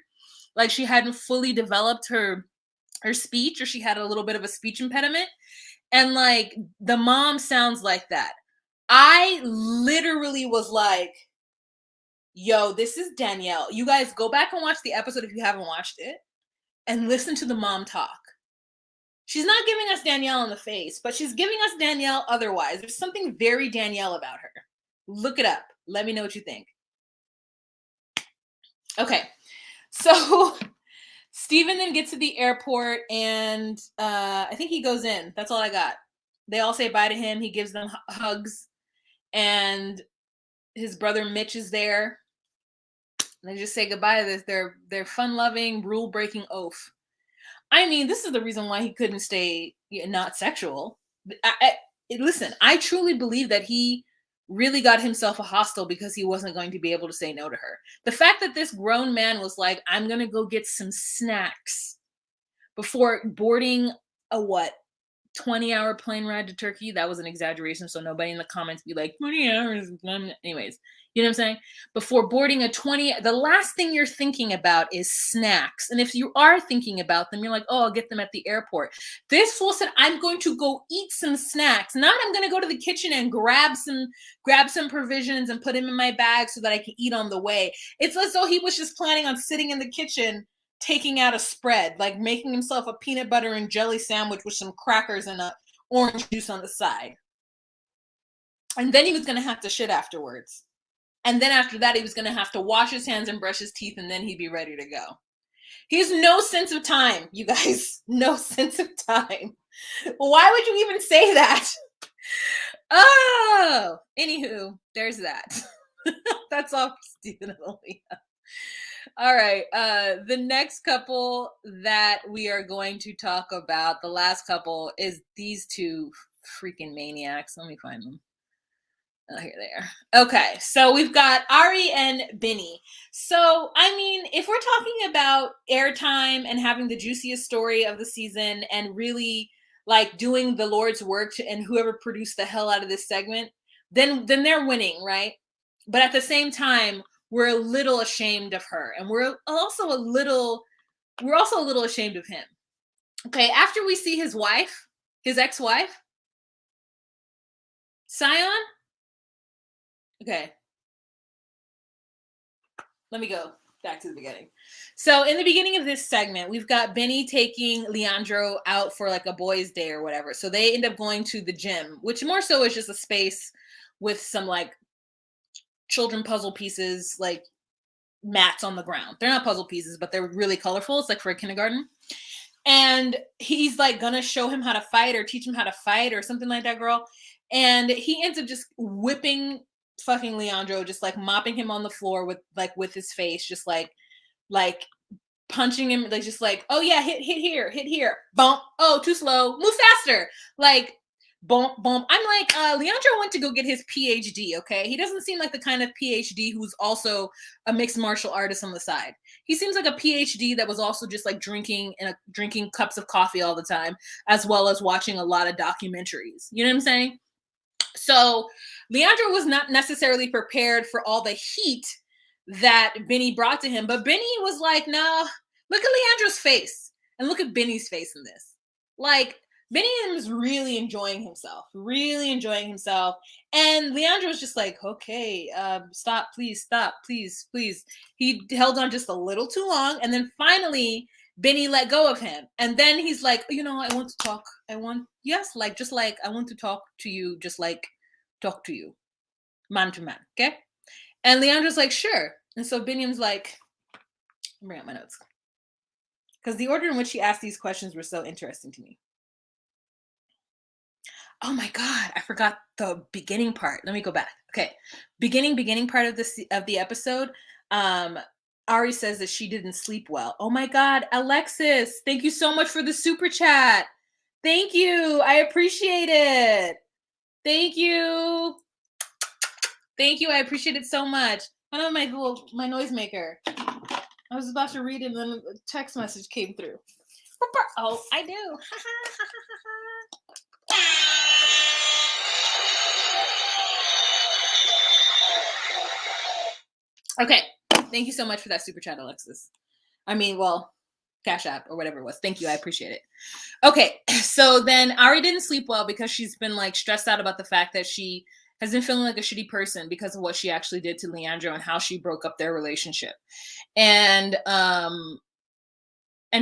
like she hadn't fully developed her her speech, or she had a little bit of a speech impediment. And like the mom sounds like that. I literally was like, yo, this is Danielle. You guys go back and watch the episode if you haven't watched it and listen to the mom talk. She's not giving us Danielle in the face, but she's giving us Danielle otherwise. There's something very Danielle about her. Look it up. Let me know what you think. Okay. So Steven then gets to the airport and I think he goes in. That's all I got. They all say bye to him. He gives them hugs. And his brother Mitch is there. And they just say goodbye to their fun-loving, rule-breaking oaf. I mean, this is the reason why he couldn't stay not sexual. Listen, I truly believe that he really got himself a hostel because he wasn't going to be able to say no to her. The fact that this grown man was like, I'm going to go get some snacks before boarding a 20-hour plane ride to Turkey. That was an exaggeration, so nobody in the comments be like 20 hours. Anyways, you know what I'm saying? Before boarding the last thing you're thinking about is snacks. And if you are thinking about them, you're like, oh, I'll get them at the airport. This fool said, I'm going to go eat some snacks. Not I'm going to go to the kitchen and grab some provisions and put them in my bag so that I can eat on the way. It's as though he was just planning on sitting in the kitchen taking out a spread, like making himself a peanut butter and jelly sandwich with some crackers and a orange juice on the side. And then he was going to have to shit afterwards. And then after that, he was going to have to wash his hands and brush his teeth, and then he'd be ready to go. He has no sense of time, you guys. No sense of time. Why would you even say that? Oh, anywho, there's that. That's all for Stephen and Aaliyah. All right. The next couple that we are going to talk about, the last couple, is these two freaking maniacs. Let me find them. Oh, here they are. Okay. So we've got Ari and Binny. So, I mean, if we're talking about airtime and having the juiciest story of the season and really like doing the Lord's work and whoever produced the hell out of this segment, then they're winning, right? But at the same time, we're a little ashamed of her, and we're also a little ashamed of him. Okay, after we see his wife, his ex-wife, Scion. Okay, let me go back to the beginning. So in the beginning of this segment, we've got Benny taking Leandro out for like a boys' day or whatever. So they end up going to the gym, which more so is just a space with some like children puzzle pieces, like mats on the ground. They're not puzzle pieces, but they're really colorful. It's like for a kindergarten. And he's like gonna show him how to fight or teach him how to fight or something like that, girl. And he ends up just whipping fucking Leandro, just like mopping him on the floor with his face, just like punching him, like just like, oh yeah, hit here, bump, oh too slow, move faster, like bump. I'm like, Leandro went to go get his PhD, okay? He doesn't seem like the kind of PhD who's also a mixed martial artist on the side. He seems like a PhD that was also just like drinking cups of coffee all the time, as well as watching a lot of documentaries. You know what I'm saying? So Leandro was not necessarily prepared for all the heat that Benny brought to him, but Benny was like, no, look at Leandro's face and look at Benny's face in this. Like, Benny was really enjoying himself. And Leandro was just like, okay, stop, please, please. He held on just a little too long. And then finally, Benny let go of him. And then he's like, I want to talk. I want to talk to you, just like talk to you, man to man, okay? And Leandro's like, sure. And so Benny's like, bring out my notes. Because the order in which he asked these questions were so interesting to me. Oh my God, I forgot the beginning part. Let me go back. Okay. Beginning part of the episode. Ari says that she didn't sleep well. Oh my God, Alexis, thank you so much for the super chat. Thank you. I appreciate it. Thank you. I appreciate it so much. I know my noisemaker. I was about to read it and then a text message came through. Oh, I do. Okay. Thank you so much for that super chat, Alexis. I mean, well, Cash App or whatever it was. Thank you. I appreciate it. Okay. So then Ari didn't sleep well because she's been like stressed out about the fact that she has been feeling like a shitty person because of what she actually did to Leandro and how she broke up their relationship. And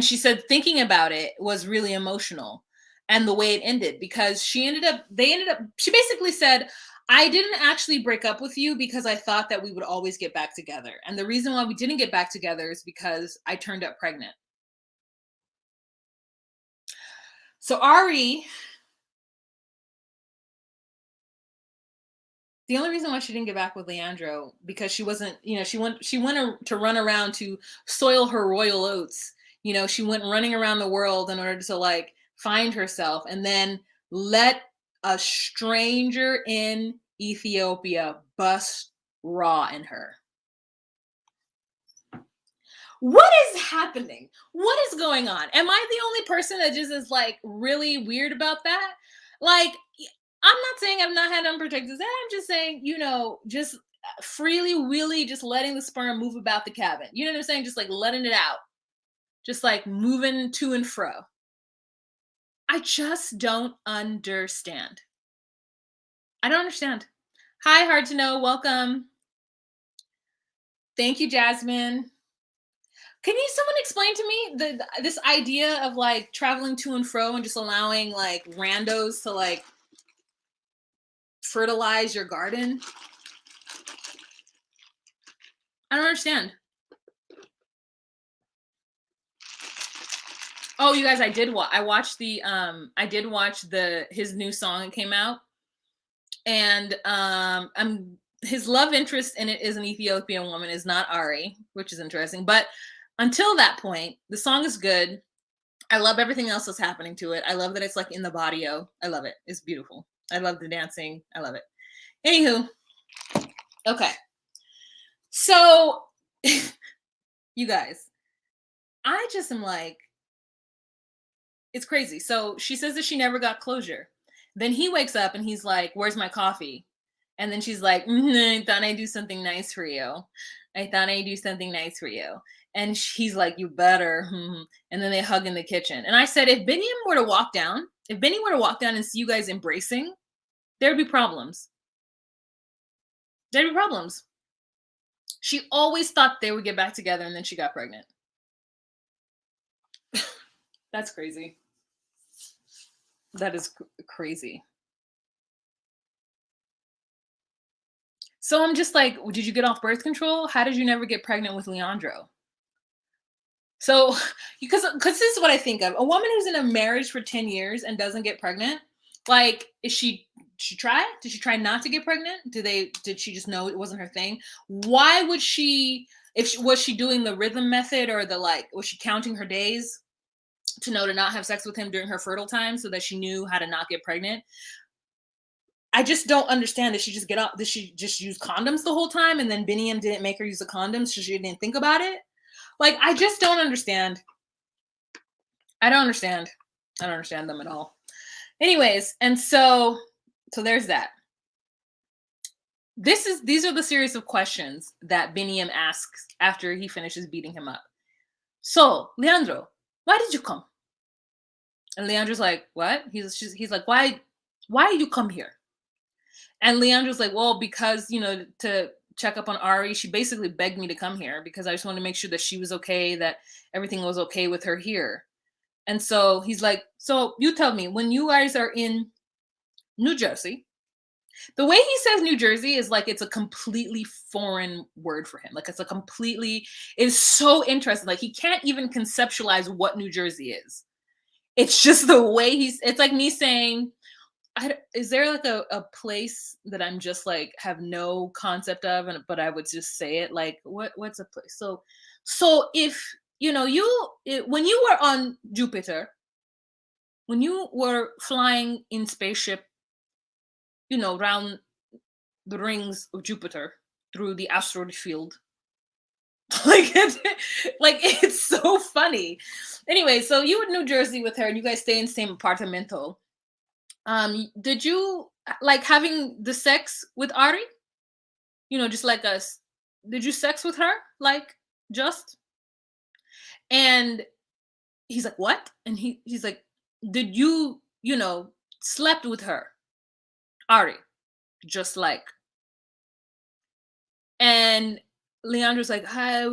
she said thinking about it was really emotional, and the way it ended, because she basically said, I didn't actually break up with you because I thought that we would always get back together. And the reason why we didn't get back together is because I turned up pregnant. So Ari, the only reason why she didn't get back with Leandro, because she wasn't, she went to run around to soil her royal oats. She went running around the world in order to like find herself, and then let a stranger in Ethiopia bust raw in her. What is happening? What is going on? Am I the only person that just is like really weird about that? Like, I'm not saying I've not had unprotected sex. I'm just saying, just freely, wheelie, just letting the sperm move about the cabin. You know what I'm saying? Just like letting it out. Just like moving to and fro. I just don't understand. I don't understand. Hi, Hard to Know. Welcome. Thank you, Jasmine. Can someone explain to me this idea of like traveling to and fro and just allowing like randos to like fertilize your garden? I don't understand. Oh, you guys, I did watch his new song that came out, and his love interest in it is an Ethiopian woman, is not Ari, which is interesting. But until that point, the song is good. I love everything else that's happening to it. I love that it's like in the barrio. I love it. It's beautiful. I love the dancing. I love it. Anywho, okay. So, you guys, I just am like, it's crazy. So she says that she never got closure. Then he wakes up and he's like, where's my coffee? And then she's like, I thought I'd do something nice for you. I thought I'd do something nice for you. And he's like, you better. And then they hug in the kitchen. And I said, if Benny were to walk down and see you guys embracing, there'd be problems. There'd be problems. She always thought they would get back together, and then she got pregnant. That's crazy. That is crazy. So I'm just like, did you get off birth control? How did you never get pregnant with Leandro? So, because this is what I think of. A woman who's in a marriage for 10 years and doesn't get pregnant, like, did she try? Did she try not to get pregnant? Did she just know it wasn't her thing? Why would she, was she doing the rhythm method, or was she counting her days to know to not have sex with him during her fertile time so that she knew how to not get pregnant? I just don't understand. Did she just get up? Did she just use condoms the whole time, and then Binny didn't make her use the condoms so she didn't think about it? Like, I just don't understand. I don't understand. I don't understand them at all. Anyways, and so there's that. These are the series of questions that Binny asks after he finishes beating him up. So, Leandro, why did you come? And Leandro's like, what? He's like, why did you come here? And Leandro's like, well, because, to check up on Ari. She basically begged me to come here because I just wanted to make sure that she was okay, that everything was okay with her here. And so he's like, so you tell me, when you guys are in New Jersey, the way he says New Jersey is like it's a completely foreign word for him. Like it's so interesting. Like he can't even conceptualize what New Jersey is. It's just the way it's like me saying, is there like a place that I'm just like have no concept of, but I would just say it, like what's a place? So if when you were on Jupiter, when you were flying in spaceship, around the rings of Jupiter through the asteroid field, like it's so funny. Anyway, so you in New Jersey with her, and you guys stay in the same apartamento. Did you like having the sex with Ari? Just like us. Did you sex with her? Like just? And he's like, what? And he's like, did you, slept with her, Ari, just like. And Leandro's like, hi,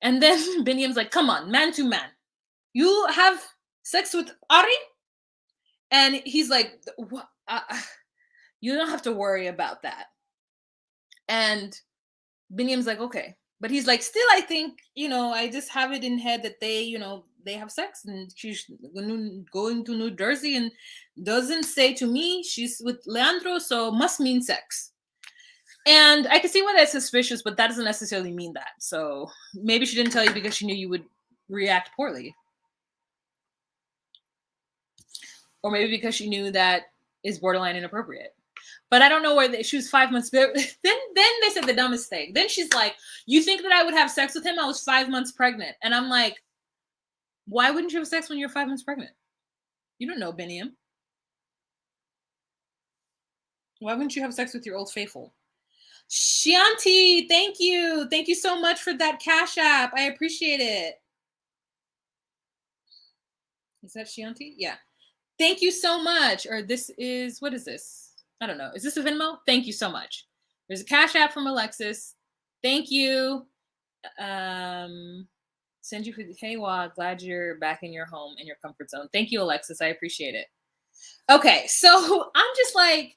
and then Biniam's like, come on, man to man. You have sex with Ari? And he's like, what? You don't have to worry about that. And Biniam's like, okay. But he's like, still, I think, I just have it in head that they have sex and she's going to New Jersey and doesn't say to me she's with Leandro, so must mean sex. And I can see why that's suspicious, but that doesn't necessarily mean that. So maybe she didn't tell you because she knew you would react poorly. Or maybe because she knew that is borderline inappropriate. But I don't know where she was 5 months. Then they said the dumbest thing. Then she's like, you think that I would have sex with him? I was 5 months pregnant. And I'm like, why wouldn't you have sex when you're 5 months pregnant? You don't know, Biniam. Why wouldn't you have sex with your old faithful? Shanti, thank you. Thank you so much for that Cash App. I appreciate it. Is that Shanti? Yeah. Thank you so much. Or this is, what is this? I don't know. Is this a Venmo? Thank you so much. There's a Cash App from Alexis. Thank you. Send you for the hey, glad you're back in your home, in your comfort zone. Thank you, Alexis. I appreciate it. Okay, so I'm just like,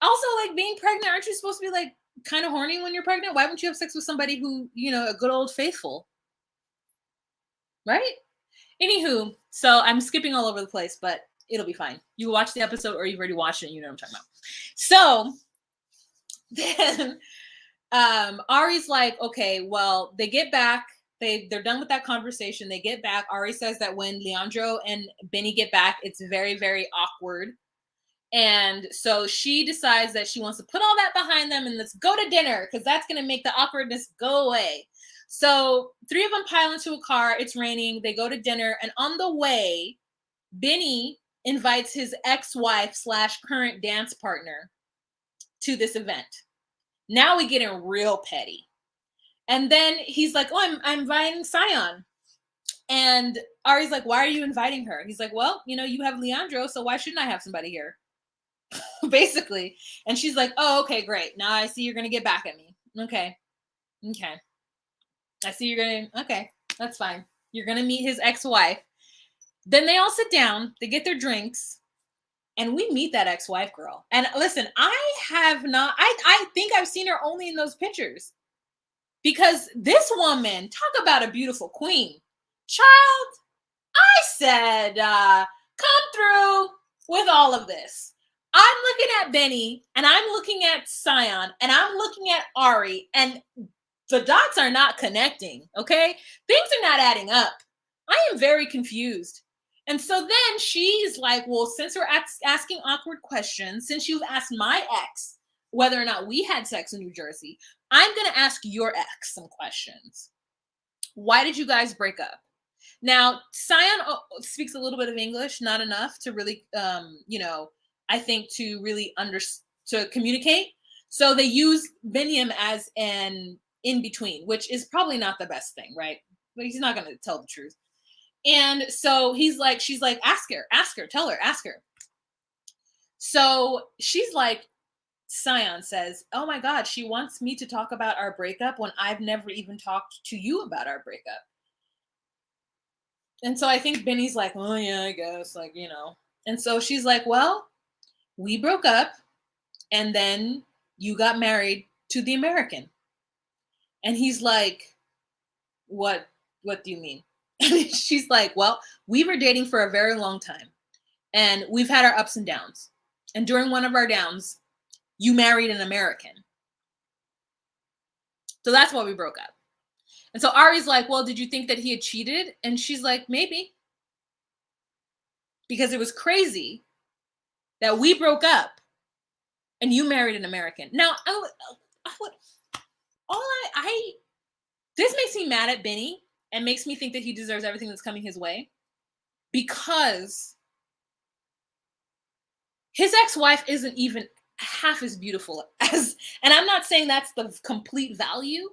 also like being pregnant, aren't you supposed to be like kind of horny when you're pregnant? Why wouldn't you have sex with somebody who, a good old faithful? Right? Anywho, so I'm skipping all over the place, but it'll be fine. You watch the episode or you've already watched it and you know what I'm talking about. So then Ari's like, okay, well, they get back. They're done with that conversation. They get back. Ari says that when Leandro and Benny get back, it's very, very awkward. And so she decides that she wants to put all that behind them and let's go to dinner because that's going to make the awkwardness go away. So 3 of them pile into a car. It's raining. They go to dinner. And on the way, Benny invites his ex-wife / current dance partner to this event. Now we get in real petty. And then he's like, oh, I'm inviting Sion. And Ari's like, why are you inviting her? He's like, well, you have Leandro, so why shouldn't I have somebody here? Basically. And she's like, oh, okay, great. Now I see you're going to get back at me. Okay. I see you're going to, okay, that's fine. You're going to meet his ex-wife. Then they all sit down, they get their drinks, and we meet that ex-wife girl. And listen, I think I've seen her only in those pictures. Because this woman, talk about a beautiful queen. Child, I said, come through with all of this. I'm looking at Benny, and I'm looking at Sion, and I'm looking at Ari, and the dots are not connecting, okay? Things are not adding up. I am very confused. And so then she's like, well, since we're asking awkward questions, since you've asked my ex whether or not we had sex in New Jersey, I'm going to ask your ex some questions. Why did you guys break up? Now, Sion speaks a little bit of English, not enough to really, I think to really to communicate. So they use Biniam as an in-between, which is probably not the best thing, right? But he's not going to tell the truth. And so she's like, ask her, tell her, ask her. So she's like, Sion says, oh my God, she wants me to talk about our breakup when I've never even talked to you about our breakup. And so I think Benny's like, oh yeah, I guess, And so she's like, well, we broke up and then you got married to the American. And he's like, what do you mean? And she's like, well, we were dating for a very long time and we've had our ups and downs. And during one of our downs, you married an American. So that's why we broke up. And so Ari's like, well, did you think that he had cheated? And she's like, maybe. Because it was crazy that we broke up and you married an American. Now, this makes me mad at Benny and makes me think that he deserves everything that's coming his way because his ex-wife isn't even half as beautiful as, and I'm not saying that's the complete value,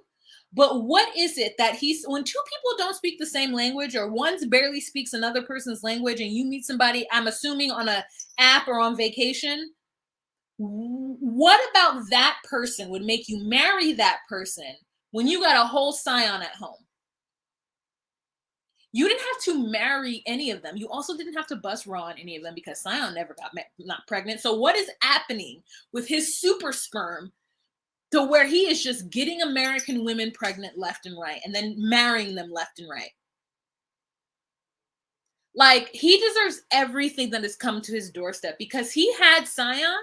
But what is it that when two people don't speak the same language, or one barely speaks another person's language, and you meet somebody, I'm assuming on a app or on vacation, what about that person would make you marry that person when you got a whole scion at home? You didn't have to marry any of them. You also didn't have to bust raw on any of them because Scion never got not pregnant. So what is happening with his super sperm to where he is just getting American women pregnant left and right and then marrying them left and right? Like, he deserves everything that has come to his doorstep because he had Scion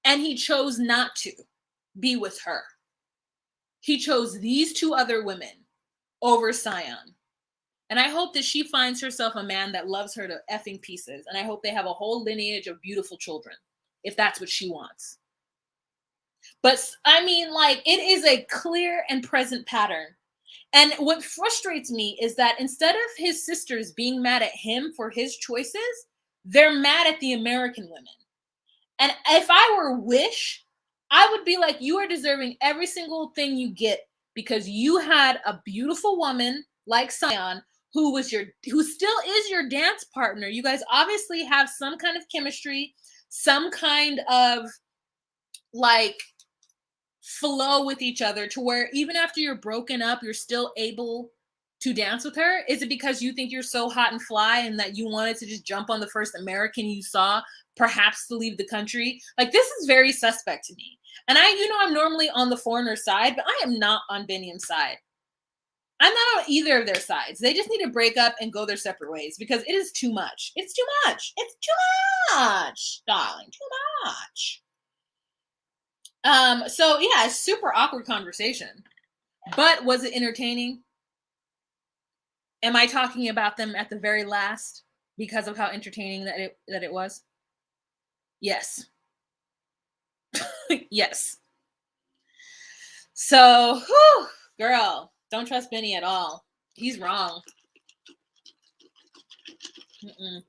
and he chose not to be with her. He chose these two other women over Scion. And I hope that she finds herself a man that loves her to effing pieces. And I hope they have a whole lineage of beautiful children, if that's what she wants. But I mean, like, it is a clear and present pattern. And what frustrates me is that instead of his sisters being mad at him for his choices, they're mad at the American women. And if I were Wish, I would be like, you are deserving every single thing you get because you had a beautiful woman like Scion who still is your dance partner. You guys obviously have some kind of chemistry, some kind of like flow with each other to where even after you're broken up, you're still able to dance with her. Is it because you think you're so hot and fly and that you wanted to just jump on the first American you saw, perhaps to leave the country? Like, this is very suspect to me. And I'm normally on the foreigner side, but I am not on Biniam's side. I'm not on either of their sides. They just need to break up and go their separate ways because it is too much. It's too much. It's too much, darling. Too much. So yeah, it's super awkward conversation. But was it entertaining? Am I talking about them at the very last because of how entertaining that it was? Yes. Yes. So, whew, girl, don't trust Benny at all. He's wrong. Mm-mm.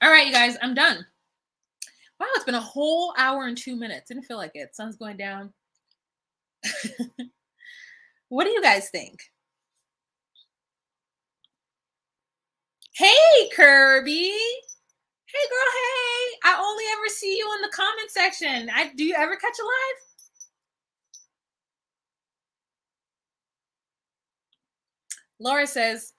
All right, you guys, I'm done. Wow, it's been a whole hour and 2 minutes. Didn't feel like it. Sun's going down. What do you guys think? Hey, Kirby. Hey, girl. Hey. I only ever see you in the comment section. Do you ever catch a live? Laura says,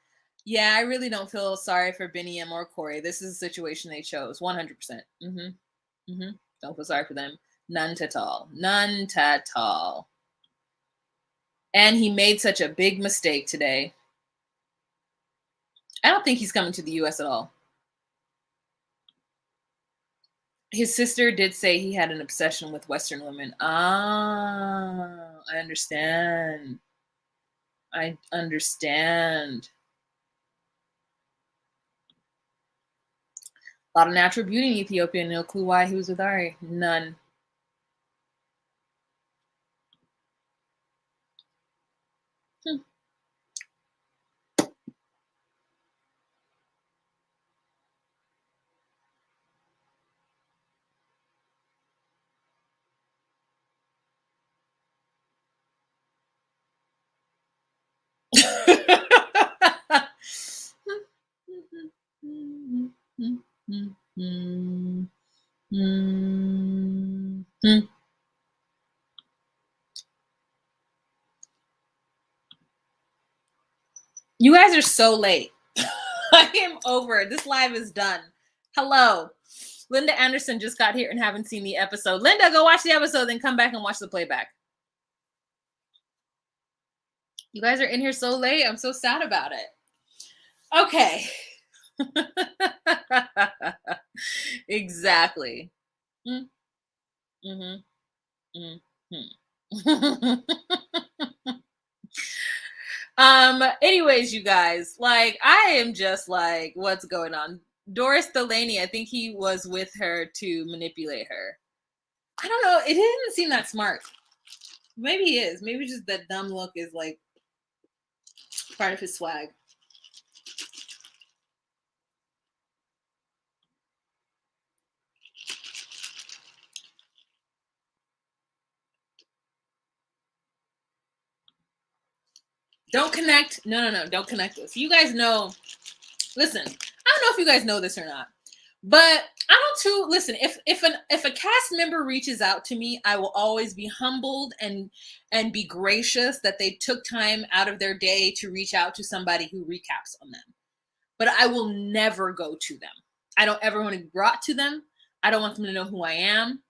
yeah, I really don't feel sorry for Biniam or Corey. This is a situation they chose. 100%. Don't feel sorry for them. None at all. None at all. And he made such a big mistake today. I don't think he's coming to the US at all. His sister did say he had an obsession with Western women. Ah, I understand. I understand. A lot of natural beauty in Ethiopia. No clue why he was with Ari. None. You guys are so late. I am over. This live is done. Hello. Linda Anderson just got here and haven't seen the episode. Linda, go watch the episode, then come back and watch the playback. You guys are in here so late. I'm so sad about it. Okay. Exactly. Mm-hmm. Mm-hmm. Anyways, you guys, like, I am just like, what's going on? Doris Delaney, I think he was with her to manipulate her. I don't know. It didn't seem that smart. Maybe he is. Maybe just that dumb look is like part of his swag. Don't connect. No. Don't connect us. You guys know. Listen, I don't know if you guys know this or not, but I don't too. Listen, if a cast member reaches out to me, I will always be humbled and be gracious that they took time out of their day to reach out to somebody who recaps on them. But I will never go to them. I don't ever want to be brought to them. I don't want them to know who I am.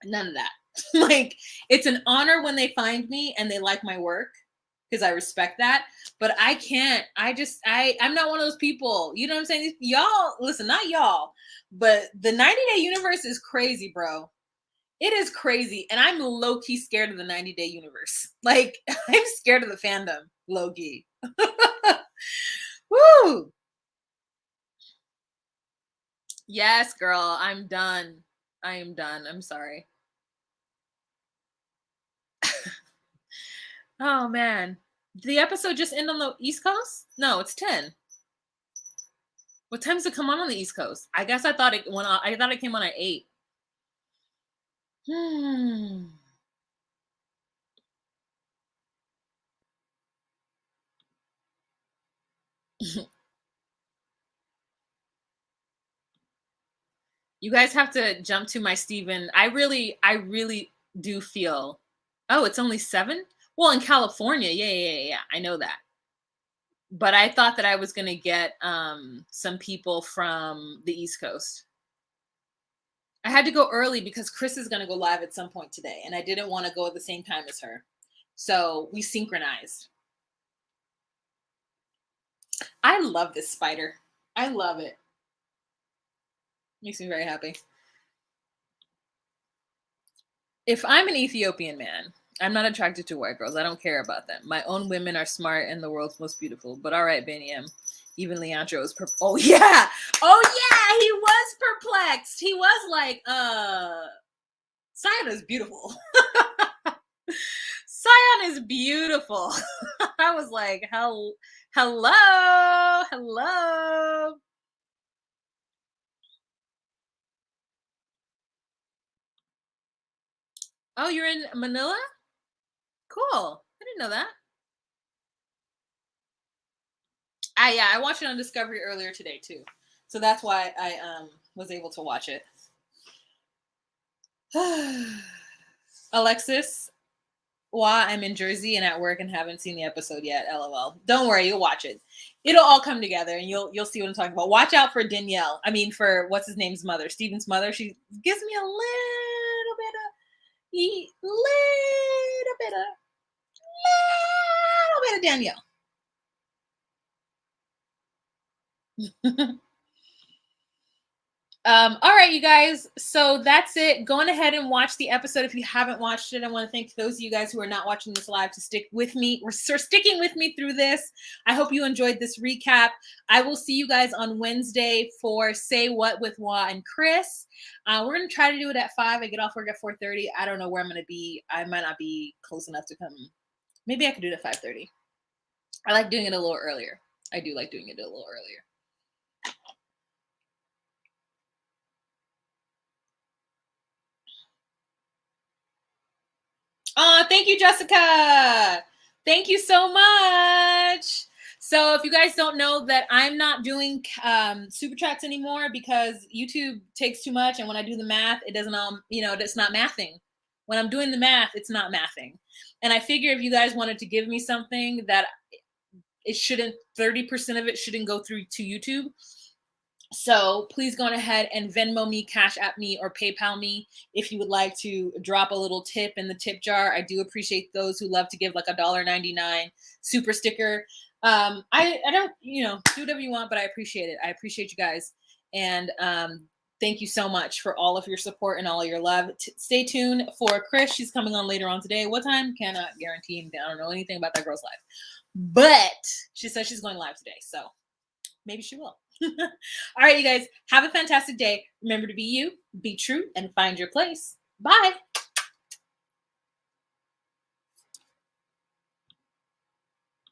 None of that. Like, it's an honor when they find me and they like my work, because I respect that. But I can't. I'm not one of those people. You know what I'm saying? Y'all, listen, not y'all, but the 90-day universe is crazy, bro. It is crazy. And I'm low-key scared of the 90-day universe. Like, I'm scared of the fandom, low-key. Woo! Yes, girl, I'm done. I am done. I'm sorry. Oh man. Did the episode just end on the East Coast? No, it's 10. What time does it come on the East Coast? I guess I thought it went on, I thought it came on at 8. You guys have to jump to my Steven. I really do feel. Oh, it's only 7? Well, in California. Yeah. I know that. But I thought that I was going to get some people from the East Coast. I had to go early because Chris is going to go live at some point today, and I didn't want to go at the same time as her. So we synchronized. I love this spider. I love it. Makes me very happy. If I'm an Ethiopian man, I'm not attracted to white girls. I don't care about them. My own women are smart and the world's most beautiful. But all right, Benny M. Even Leandro is oh yeah. He was perplexed. He was like, Sion is beautiful. Sion is beautiful. I was like, hello. Oh, you're in Manila? Cool. I didn't know that. I watched it on Discovery earlier today too. So that's why I was able to watch it. Alexis, I'm in Jersey and at work and haven't seen the episode yet. LOL. Don't worry, you'll watch it. It'll all come together and you'll see what I'm talking about. Watch out for Danielle. I mean, for what's his name's mother, Steven's mother. She gives me a little bit of Danielle. All right, you guys. So that's it. Go on ahead and watch the episode if you haven't watched it. I want to thank those of you guys who are not watching this live to stick with me. We're sticking with me through this. I hope you enjoyed this recap. I will see you guys on Wednesday for Say What with Wah and Chris. We're going to try to do it at 5. I get off work at 4:30. I don't know where I'm going to be. I might not be close enough to come. Maybe I could do it at 5:30. I like doing it a little earlier. I do like doing it a little earlier. Oh, thank you, Jessica. Thank you so much. So if you guys don't know that I'm not doing super chats anymore because YouTube takes too much. And when I do the math, it doesn't all, it's not mathing. When I'm doing the math, it's not mathing. And I figure if you guys wanted to give me something that it shouldn't, 30% of it shouldn't go through to YouTube. So please go on ahead and Venmo me, Cash App me, or PayPal me if you would like to drop a little tip in the tip jar. I do appreciate those who love to give like $1.99 super sticker. I don't, do whatever you want, but I appreciate it. I appreciate you guys. And thank you so much for all of your support and all of your love. Stay tuned for Chris. She's coming on later on today. What time? Cannot guarantee. I don't know anything about that girl's life. But she says she's going live today. So maybe she will. All right, you guys, have a fantastic day. Remember to be you, be true, and find your place. Bye.